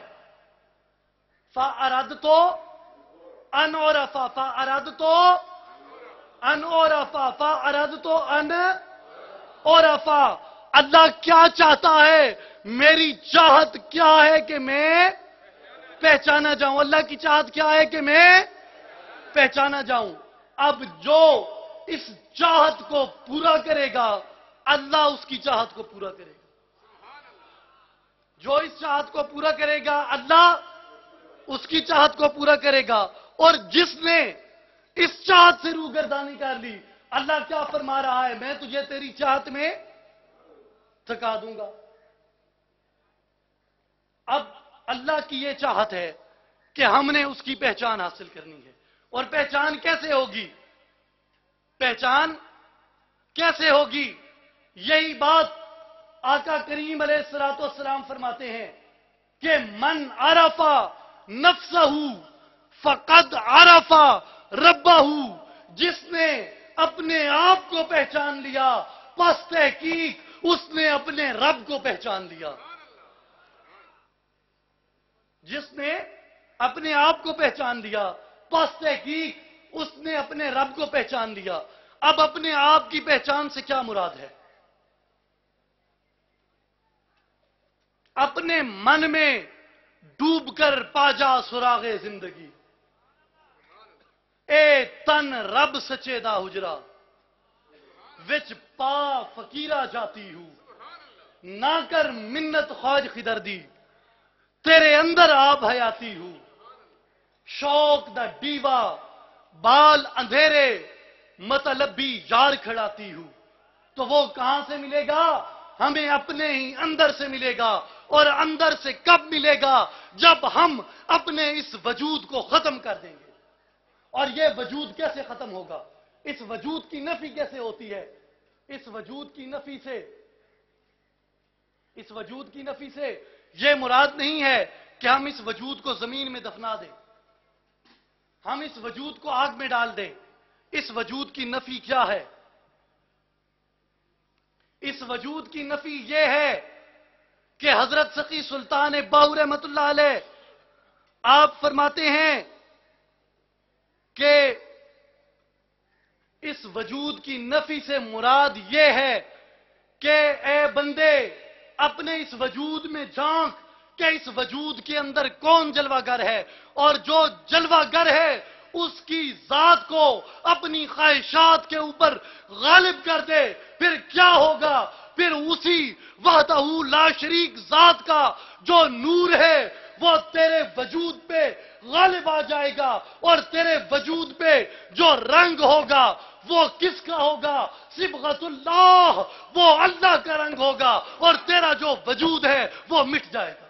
فَأَرَدْتُ أَنْ أُعْرَفَ، فَأَرَدْتُ أَنْ أُعْرَفَ، فَأَرَدْتُ أَنْ أُعْرَفَ۔ اللہ کیا چاہتا ہے؟ میری چاہت کیا ہے کہ میں پہچانا جاؤں۔ اللہ کی چاہت کیا ہے کہ میں پہچانا جاؤں۔ اب جو اس چاہت کو پورا کرے گا اللہ اس کی چاہت کو پورا کرے گا، جو اس چاہت کو پورا کرے گا اللہ اس کی چاہت کو پورا کرے گا، اور جس نے اس چاہت سے روگردانی کر لی اللہ کیا فرما رہا ہے؟ میں تجھے تیری چاہت میں تھکا دوں گا۔ اب اللہ کی یہ چاہت ہے کہ ہم نے اس کی پہچان حاصل کرنی ہے، اور پہچان کیسے ہوگی؟ پہچان کیسے ہوگی؟ یہی بات آقا کریم علیہ الصلوۃ والسلام فرماتے ہیں کہ من عرف نفسہ فقد عرف ربہ، جس نے اپنے آپ کو پہچان لیا پس تحقیق اس نے اپنے رب کو پہچان لیا۔ جس نے اپنے آپ کو پہچان لیا پس تحقیق اس نے اپنے رب کو پہچان لیا۔ اب اپنے آپ کی پہچان سے کیا مراد ہے؟ اپنے من میں ڈوب کر پاجا سراغ زندگی، اے تن رب سچے دا حجرا، وچ پا فقیرہ جاتی ہوں، نہ کر منت خواج خدردی، تیرے اندر آپ حیاتی ہوں، شوق دا ڈیوا بال اندھیرے مطلبی یار کھڑاتی ہوں، تو وہ کہاں سے ملے گا؟ ہمیں اپنے ہی اندر سے ملے گا، اور اندر سے کب ملے گا؟ جب ہم اپنے اس وجود کو ختم کر دیں گے۔ اور یہ وجود کیسے ختم ہوگا؟ اس وجود کی نفی کیسے ہوتی ہے؟ اس وجود کی نفی سے یہ مراد نہیں ہے کہ ہم اس وجود کو زمین میں دفنا دیں، ہم اس وجود کو آگ میں ڈال دیں۔ اس وجود کی نفی کیا ہے؟ اس وجود کی نفی یہ ہے کہ حضرت سقی سلطان باہو رحمت اللہ علیہ آپ فرماتے ہیں کہ اس وجود کی نفی سے مراد یہ ہے کہ اے بندے اپنے اس وجود میں جھانک کہ اس وجود کے اندر کون جلوہ گر ہے، اور جو جلوہ گر ہے اس کی ذات کو اپنی خواہشات کے اوپر غالب کر دے۔ پھر کیا ہوگا؟ پھر اسی وحدہ لا شریک ذات کا جو نور ہے وہ تیرے وجود پہ غالب آ جائے گا، اور تیرے وجود پہ جو رنگ ہوگا وہ کس کا ہوگا؟ صبغت اللہ، وہ اللہ کا رنگ ہوگا، اور تیرا جو وجود ہے وہ مٹ جائے گا۔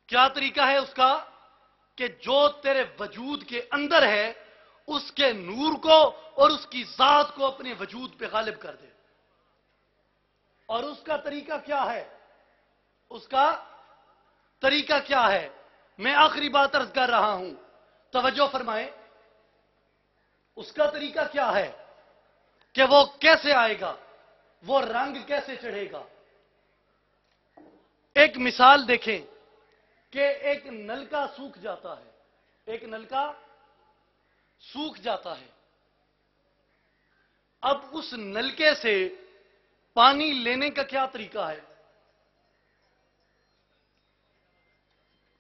کیا طریقہ ہے اس کا؟ کہ جو تیرے وجود کے اندر ہے اس کے نور کو اور اس کی ذات کو اپنے وجود پہ غالب کر دے۔ اور اس کا طریقہ کیا ہے؟ اس کا طریقہ کیا ہے؟ میں آخری بات عرض کر رہا ہوں، توجہ فرمائیں۔ اس کا طریقہ کیا ہے کہ وہ کیسے آئے گا، وہ رنگ کیسے چڑھے گا؟ ایک مثال دیکھیں کہ ایک نلکا سوکھ جاتا ہے، ایک نلکا سوکھ جاتا ہے۔ اب اس نلکے سے پانی لینے کا کیا طریقہ ہے؟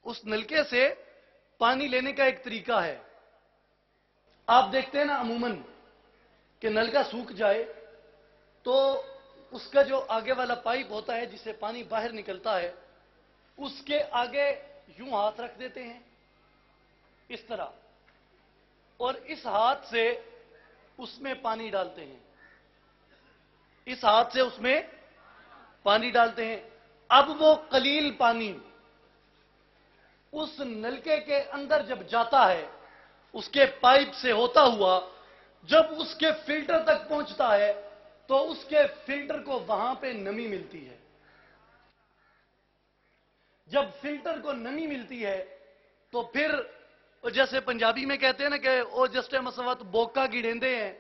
اس نلکے سے پانی لینے کا ایک طریقہ ہے۔ آپ دیکھتے ہیں نا عموماً کہ نلکا سوکھ جائے تو اس کا جو آگے والا پائپ ہوتا ہے جس سے پانی باہر نکلتا ہے، اس کے آگے یوں ہاتھ رکھ دیتے ہیں اس طرح، اور اس ہاتھ سے اس میں پانی ڈالتے ہیں، اس ہاتھ سے اس میں پانی ڈالتے ہیں۔ اب وہ قلیل پانی اس نلکے کے اندر جب جاتا ہے، اس کے پائپ سے ہوتا ہوا جب اس کے فلٹر تک پہنچتا ہے تو اس کے فلٹر کو وہاں پہ نمی ملتی ہے۔ جب فلٹر کو نمی ملتی ہے تو پھر جیسے پنجابی میں کہتے ہیں نا کہ وہ جسٹے مسوت بوکا گڑیندے ہیں،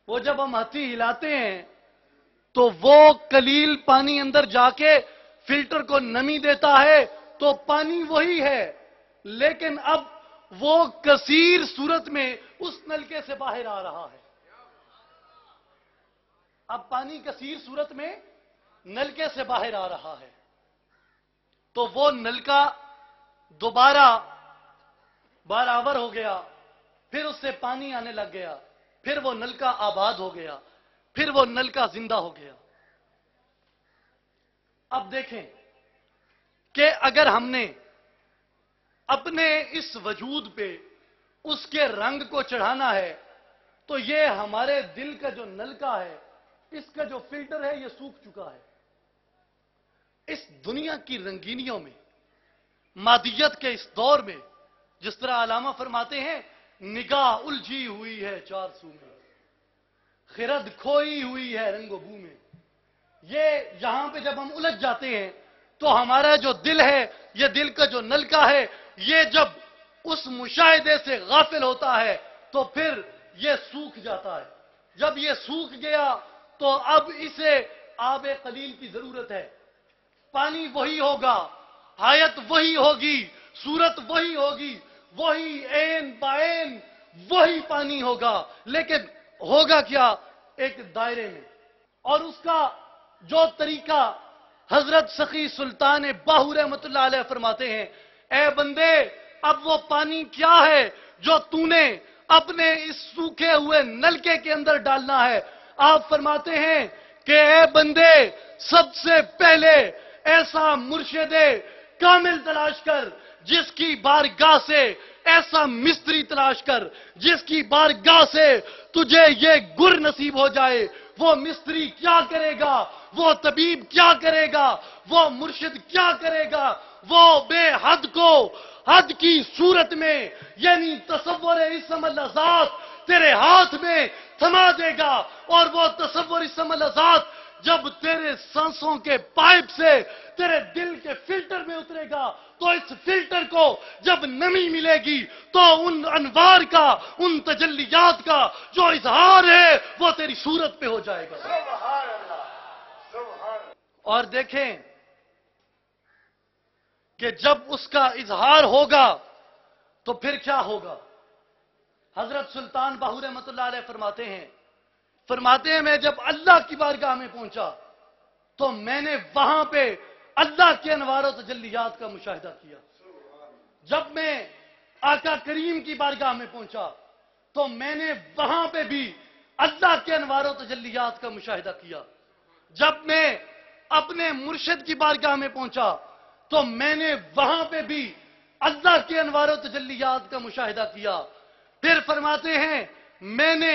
وہ جب ہم ہاتھی ہلاتے ہیں تو وہ قلیل پانی اندر جا کے فلٹر کو نمی دیتا ہے، تو پانی وہی ہے لیکن اب وہ کثیر صورت میں اس نلکے سے باہر آ رہا ہے۔ اب پانی کثیر صورت میں نلکے سے باہر آ رہا ہے، تو وہ نلکا دوبارہ برابر ہو گیا، پھر اس سے پانی آنے لگ گیا، پھر وہ نلکا آباد ہو گیا، پھر وہ نلکا زندہ ہو گیا۔ اب دیکھیں کہ اگر ہم نے اپنے اس وجود پہ اس کے رنگ کو چڑھانا ہے تو یہ ہمارے دل کا جو نلکا ہے، اس کا جو فلٹر ہے، یہ سوکھ چکا ہے۔ اس دنیا کی رنگینیوں میں، مادیت کے اس دور میں، جس طرح علامہ فرماتے ہیں نگاہ الجھی ہوئی ہے چار سو میں، خرد کھوئی ہوئی ہے رنگ و بو میں۔ یہ یہاں پہ جب ہم الجھ جاتے ہیں تو ہمارا جو دل ہے، یہ دل کا جو نلکا ہے، یہ جب اس مشاہدے سے غافل ہوتا ہے تو پھر یہ سوکھ جاتا ہے۔ جب یہ سوکھ گیا تو اب اسے آب قلیل کی ضرورت ہے۔ پانی وہی ہوگا، حیات وہی ہوگی، صورت وہی ہوگی، وہی عین بعین وہی پانی ہوگا، لیکن ہوگا کیا؟ ایک دائرے میں۔ اور اس کا جو طریقہ حضرت سخی سلطان باہو رحمت اللہ علیہ فرماتے ہیں، اے بندے اب وہ پانی کیا ہے جو تو نے اپنے اس سوکھے ہوئے نلکے کے اندر ڈالنا ہے؟ آپ فرماتے ہیں کہ اے بندے، سب سے پہلے ایسا مرشد کامل تلاش کر جس کی بارگاہ سے، ایسا مستری تلاش کر جس کی بارگاہ سے تجھے یہ گر نصیب ہو جائے۔ وہ مستری کیا کرے گا؟ وہ طبیب کیا کرے گا؟ وہ مرشد کیا کرے گا؟ وہ بے حد کو حد کی صورت میں، یعنی تصور اسم اللہ ذات تیرے ہاتھ میں تھما دے گا، اور وہ تصور اسم اللہ ذات جب تیرے سانسوں کے پائپ سے تیرے دل کے فلٹر میں اترے گا، تو اس فلٹر کو جب نمی ملے گی تو ان انوار کا، ان تجلیات کا جو اظہار ہے وہ تیری صورت پہ ہو جائے گا۔ اور دیکھیں کہ جب اس کا اظہار ہوگا تو پھر کیا ہوگا؟ حضرت سلطان باہو رحمۃ اللہ علیہ فرماتے ہیں میں جب اللہ کی بارگاہ میں پہنچا تو میں نے وہاں پہ اللہ کے انوار و تجلیات کا مشاہدہ کیا۔ جب میں آقا کریم کی بارگاہ میں پہنچا تو میں نے وہاں پہ بھی اللہ کے انوار و تجلیات کا مشاہدہ کیا۔ جب میں اپنے مرشد کی بارگاہ میں پہنچا تو میں نے وہاں پہ بھی اللہ کے انوار و تجلیات کا مشاہدہ کیا۔ پھر فرماتے ہیں میں نے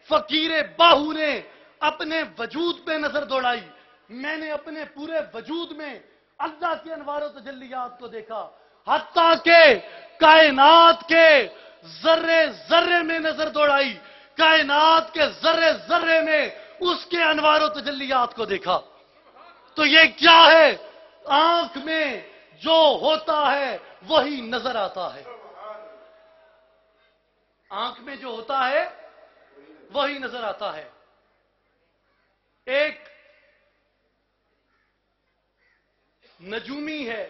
فقیر باہو نے اپنے وجود پہ نظر دوڑائی، میں نے اپنے پورے وجود میں اللہ کے انوار و تجلیات کو دیکھا، حتیٰ کہ کائنات کے ذرے ذرے میں نظر دوڑائی، کائنات کے ذرے ذرے میں اس کے انوار و تجلیات کو دیکھا۔ تو یہ کیا ہے؟ آنکھ میں جو ہوتا ہے وہی نظر آتا ہے۔ آنکھ میں جو ہوتا ہے وہی نظر آتا ہے۔ ایک نجومی ہے،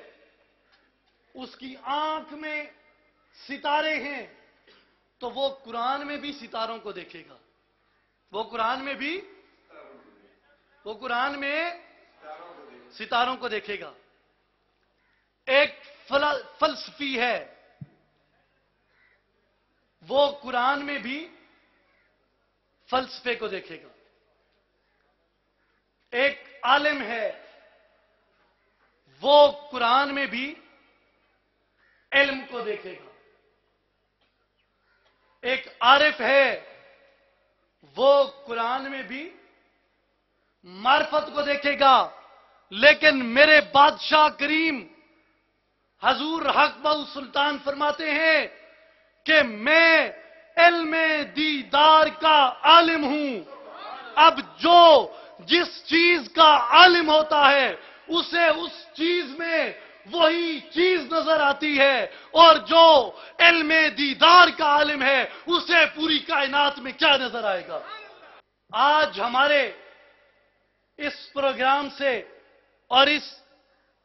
اس کی آنکھ میں ستارے ہیں، تو وہ قرآن میں بھی ستاروں کو دیکھے گا، وہ قرآن میں ستاروں کو دیکھے گا۔ ایک فلسفی ہے، وہ قرآن میں بھی فلسفے کو دیکھے گا۔ ایک عالم ہے، وہ قرآن میں بھی علم کو دیکھے گا۔ ایک عارف ہے، وہ قرآن میں بھی معرفت کو دیکھے گا۔ لیکن میرے بادشاہ کریم حضور حق بہو سلطان فرماتے ہیں کہ میں علم دیدار کا عالم ہوں۔ اب جو جس چیز کا عالم ہوتا ہے اسے اس چیز میں وہی چیز نظر آتی ہے، اور جو علم دیدار کا عالم ہے اسے پوری کائنات میں کیا نظر آئے گا۔ آج ہمارے اس پروگرام سے اور اس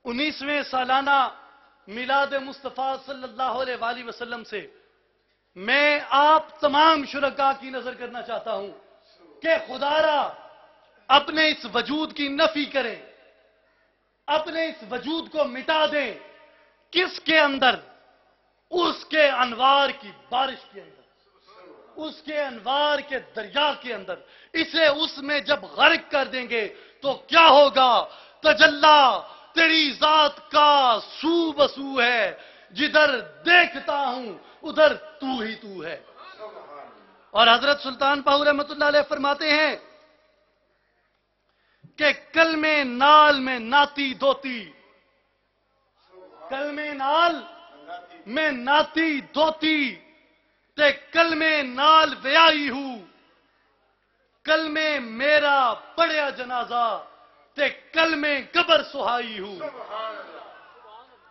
19ویں سالانہ میلاد مصطفیٰ صلی اللہ علیہ وآلہ وسلم سے میں آپ تمام شرکاء کی نظر کرنا چاہتا ہوں کہ خدا را اپنے اس وجود کی نفی کریں، اپنے اس وجود کو مٹا دیں۔ کس کے اندر؟ اس کے انوار کی بارش کے اندر، اس کے انوار کے دریا کے اندر۔ اسے اس میں جب غرق کر دیں گے تو کیا ہوگا؟ تجلا تیری ذات کا سو بسو ہے، جدھر دیکھتا ہوں ادھر تو ہی تو ہے۔ اور حضرت سلطان باہو رحمۃ اللہ علیہ فرماتے ہیں کہ کلم نال میں ناتی دھوتی، کلم نال میں ناتی دھوتی تے کلم نال ویائی ہوں، کلم میرا پڑیا جنازہ تے کلم قبر سہائی ہوں،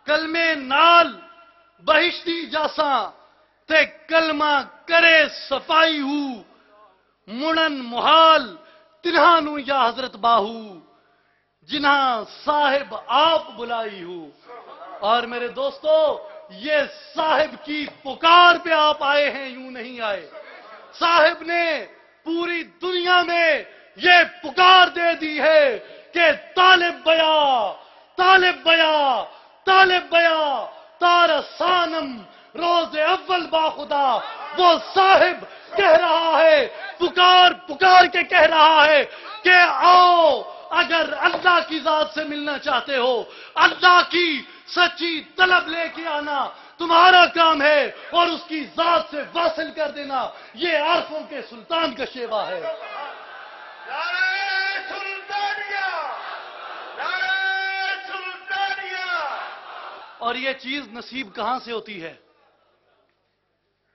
کلم نال بہشتی جاساں تے کلمہ کرے صفائی ہوں، منن محال تنہانو یا حضرت باہو جنہاں صاحب آپ بلائی ہوں۔ اور میرے دوستو، یہ صاحب کی پکار پہ آپ آئے ہیں، یوں نہیں آئے۔ صاحب نے پوری دنیا میں یہ پکار دے دی ہے کہ طالب بیا، طالب بیا، طالب بیا، تار سانم روز اول باخدا وہ صاحب کہہ رہا ہے، پکار پکار کے کہہ رہا ہے کہ آؤ، اگر اللہ کی ذات سے ملنا چاہتے ہو، اللہ کی سچی طلب لے کے آنا تمہارا کام ہے، اور اس کی ذات سے واصل کر دینا یہ عارفوں کے سلطان کا شیوا ہے۔ اور یہ چیز نصیب کہاں سے ہوتی ہے؟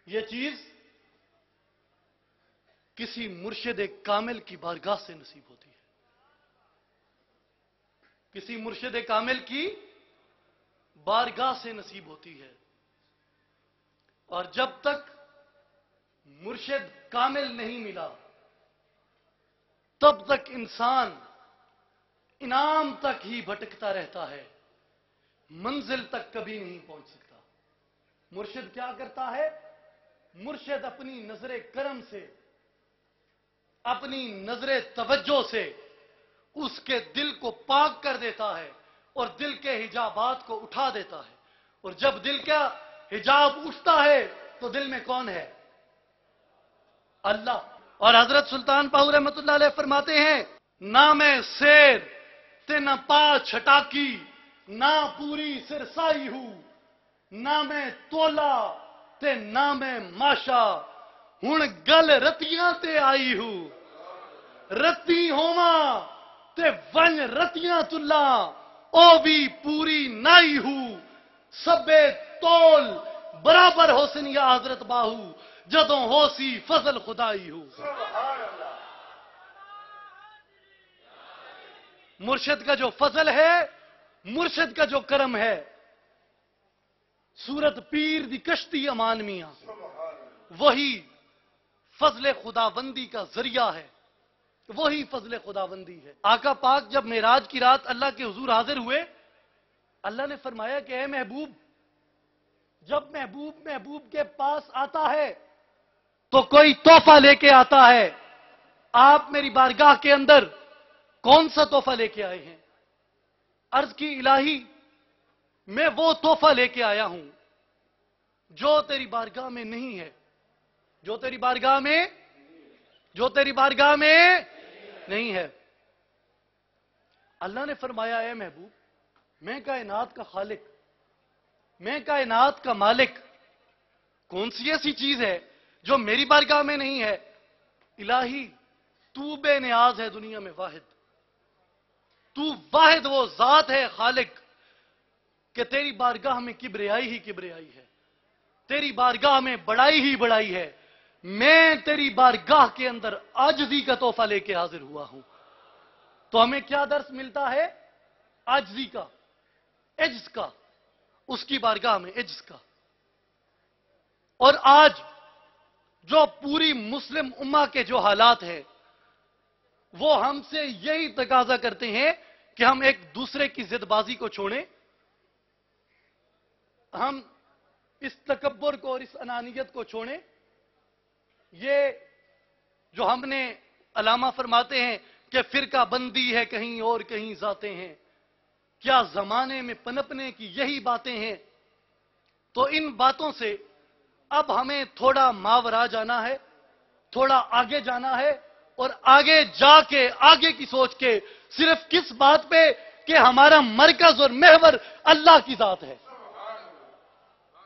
یہ چیز کسی مرشد کامل کی بارگاہ سے نصیب ہوتی ہے، کسی مرشد کامل کی بارگاہ سے نصیب ہوتی ہے۔ اور جب تک مرشد کامل نہیں ملا تب تک انسان انعام تک ہی بھٹکتا رہتا ہے، منزل تک کبھی نہیں پہنچ سکتا۔ مرشد کیا کرتا ہے؟ مرشد اپنی نظر کرم سے، اپنی نظر توجہ سے اس کے دل کو پاک کر دیتا ہے اور دل کے حجابات کو اٹھا دیتا ہے، اور جب دل کا حجاب اٹھتا ہے تو دل میں کون ہے؟ اللہ۔ اور حضرت سلطان پاہو رحمت اللہ علیہ فرماتے ہیں، نہ میں سیر تے نہ پا چھٹاکی، نہ پوری سرسائی ہوں، نہ میں تولا تے نہ میں ماشا، ہن گل رتیاں تے آئی ہوں، رتی ہوواں تے ون رتیاں تلا، او بھی پوری نائی ہوں، سبے تول برابر حسن یا حضرت باہو، جدوں ہو سی فضل خدائی ہوں۔ مرشد کا جو فضل ہے، مرشد کا جو کرم ہے، سورت پیر دی کشتی امان میاں، وہی فضل خداوندی کا ذریعہ ہے، وہی فضل خداوندی ہے۔ آقا پاک جب معراج کی رات اللہ کے حضور حاضر ہوئے، اللہ نے فرمایا کہ اے محبوب، جب محبوب کے پاس آتا ہے تو کوئی تحفہ لے کے آتا ہے، آپ میری بارگاہ کے اندر کون سا تحفہ لے کے آئے ہیں؟ عرض کی الہی، میں وہ تحفہ لے کے آیا ہوں جو تیری بارگاہ میں نہیں ہے، جو تیری بارگاہ میں نہیں ہے۔ اللہ نے فرمایا اے محبوب، میں کائنات کا خالق، میں کائنات کا مالک، کون سی ایسی چیز ہے جو میری بارگاہ میں نہیں ہے؟ الہی، تو بے نیاز ہے دنیا میں واحد، تو واحد وہ ذات ہے خالق کہ تیری بارگاہ میں کبریائی ہی کبریائی ہے، تیری بارگاہ میں بڑائی ہی بڑائی ہے، میں تیری بارگاہ کے اندر عاجزی کا تحفہ لے کے حاضر ہوا ہوں۔ تو ہمیں کیا درس ملتا ہے؟ عاجزی کا، عجز کا، اس کی بارگاہ میں عجز کا۔ اور آج جو پوری مسلم امہ کے جو حالات ہیں وہ ہم سے یہی تقاضا کرتے ہیں کہ ہم ایک دوسرے کی ضد بازی کو چھوڑیں، ہم اس تکبر کو اور اس انانیت کو چھوڑیں۔ یہ جو ہم نے علامہ فرماتے ہیں کہ فرقہ بندی ہے کہیں اور کہیں ذاتیں ہیں، کیا زمانے میں پنپنے کی یہی باتیں ہیں؟ تو ان باتوں سے اب ہمیں تھوڑا ماورا جانا ہے، تھوڑا آگے جانا ہے، اور آگے جا کے آگے کی سوچ کے صرف کس بات پہ کہ ہمارا مرکز اور محور اللہ کی ذات ہے،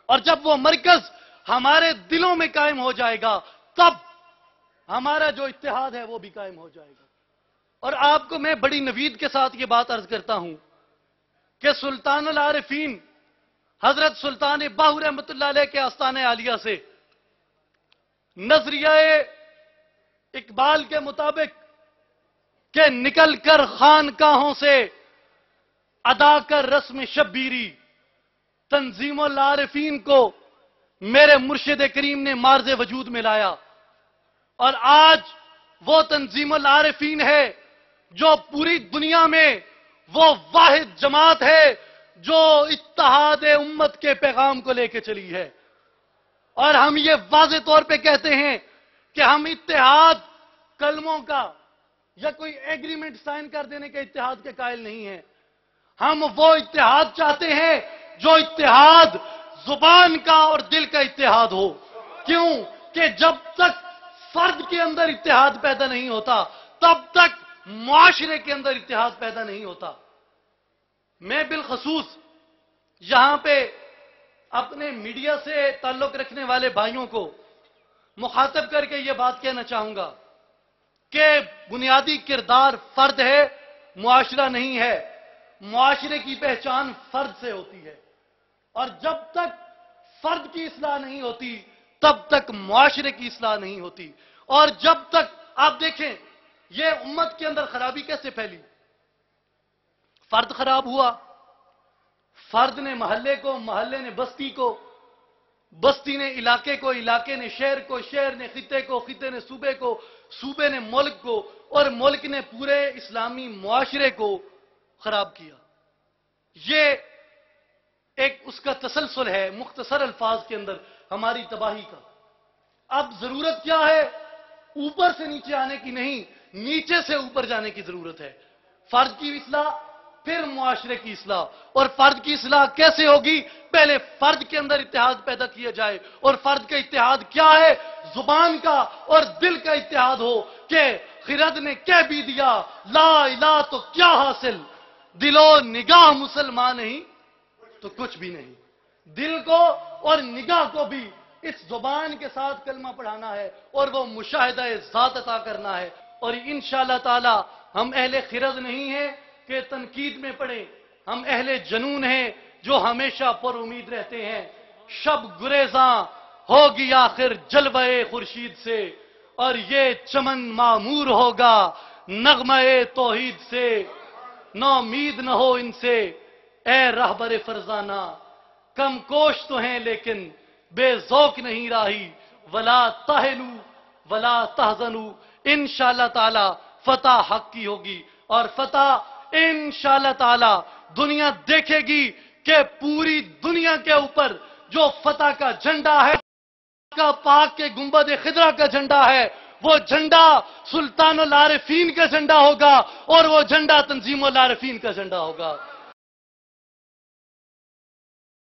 اور جب وہ مرکز ہمارے دلوں میں قائم ہو جائے گا تب ہمارا جو اتحاد ہے وہ بھی قائم ہو جائے گا۔ اور آپ کو میں بڑی نوید کے ساتھ یہ بات عرض کرتا ہوں کہ سلطان العارفین حضرت سلطان باہو رحمت اللہ علیہ کے آستانہ عالیہ سے نظریہ اقبال کے مطابق کہ نکل کر خانقاہوں سے ادا کر رسم شبیری، تنظیم العارفین کو میرے مرشد کریم نے مارز وجود میں لایا، اور آج وہ تنظیم العارفین ہے جو پوری دنیا میں وہ واحد جماعت ہے جو اتحاد امت کے پیغام کو لے کے چلی ہے۔ اور ہم یہ واضح طور پہ کہتے ہیں کہ ہم اتحاد کلموں کا یا کوئی ایگریمنٹ سائن کر دینے کے اتحاد کے قائل نہیں ہیں، ہم وہ اتحاد چاہتے ہیں جو اتحاد زبان کا اور دل کا اتحاد ہو. کیوں کہ جب تک فرد کے اندر اتحاد پیدا نہیں ہوتا تب تک معاشرے کے اندر اتحاد پیدا نہیں ہوتا. میں بالخصوص یہاں پہ اپنے میڈیا سے تعلق رکھنے والے بھائیوں کو مخاطب کر کے یہ بات کہنا چاہوں گا کہ بنیادی کردار فرد ہے، معاشرہ نہیں ہے. معاشرے کی پہچان فرد سے ہوتی ہے، اور جب تک فرد کی اصلاح نہیں ہوتی تب تک معاشرے کی اصلاح نہیں ہوتی. اور جب تک آپ دیکھیں یہ امت کے اندر خرابی کیسے پھیلی. فرد خراب ہوا، فرد نے محلے کو، محلے نے بستی کو، بستی نے علاقے کو، علاقے نے شہر کو، شہر نے خطے کو، خطے نے صوبے کو، صوبے نے ملک کو، اور ملک نے پورے اسلامی معاشرے کو خراب کیا. یہ ایک اس کا تسلسل ہے مختصر الفاظ کے اندر ہماری تباہی کا. اب ضرورت کیا ہے؟ اوپر سے نیچے آنے کی نہیں، نیچے سے اوپر جانے کی ضرورت ہے. فرد کی اصلاح، پھر معاشرے کی اصلاح. اور فرد کی اصلاح کیسے ہوگی؟ پہلے فرد کے اندر اتحاد پیدا کیا جائے. اور فرد کا اتحاد کیا ہے؟ زبان کا اور دل کا اتحاد ہو کہ خرد نے کہہ بھی دیا لا الہ تو کیا حاصل، دل و نگاہ مسلمان نہیں تو کچھ بھی نہیں. دل کو اور نگاہ کو بھی اس زبان کے ساتھ کلمہ پڑھانا ہے اور وہ مشاہدہ ذات عطا کرنا ہے. اور انشاءاللہ تعالی ہم اہل خرد نہیں ہیں کہ تنقید میں پڑیں، ہم اہل جنون ہیں جو ہمیشہ پر امید رہتے ہیں. شب گریزاں ہوگی آخر جلوہ خورشید سے، اور یہ چمن معمور ہوگا نغمہ توحید سے. نومید نہ ہو ان سے اے رہبر فرزانہ، کم کوش تو ہیں لیکن بے ذوق نہیں راہی. ولا تہنوا ولا تحزنوا، انشاءاللہ تعالی فتح حق کی ہوگی. اور فتح انشاءاللہ تعالی دنیا دیکھے گی کہ پوری دنیا کے اوپر جو فتح کا جھنڈا ہے، کا پاک کے گنبد خضرا کا جھنڈا ہے، وہ جھنڈا سلطان العارفین کا جھنڈا ہوگا، اور وہ جھنڈا تنظیم العارفین کا جھنڈا ہوگا.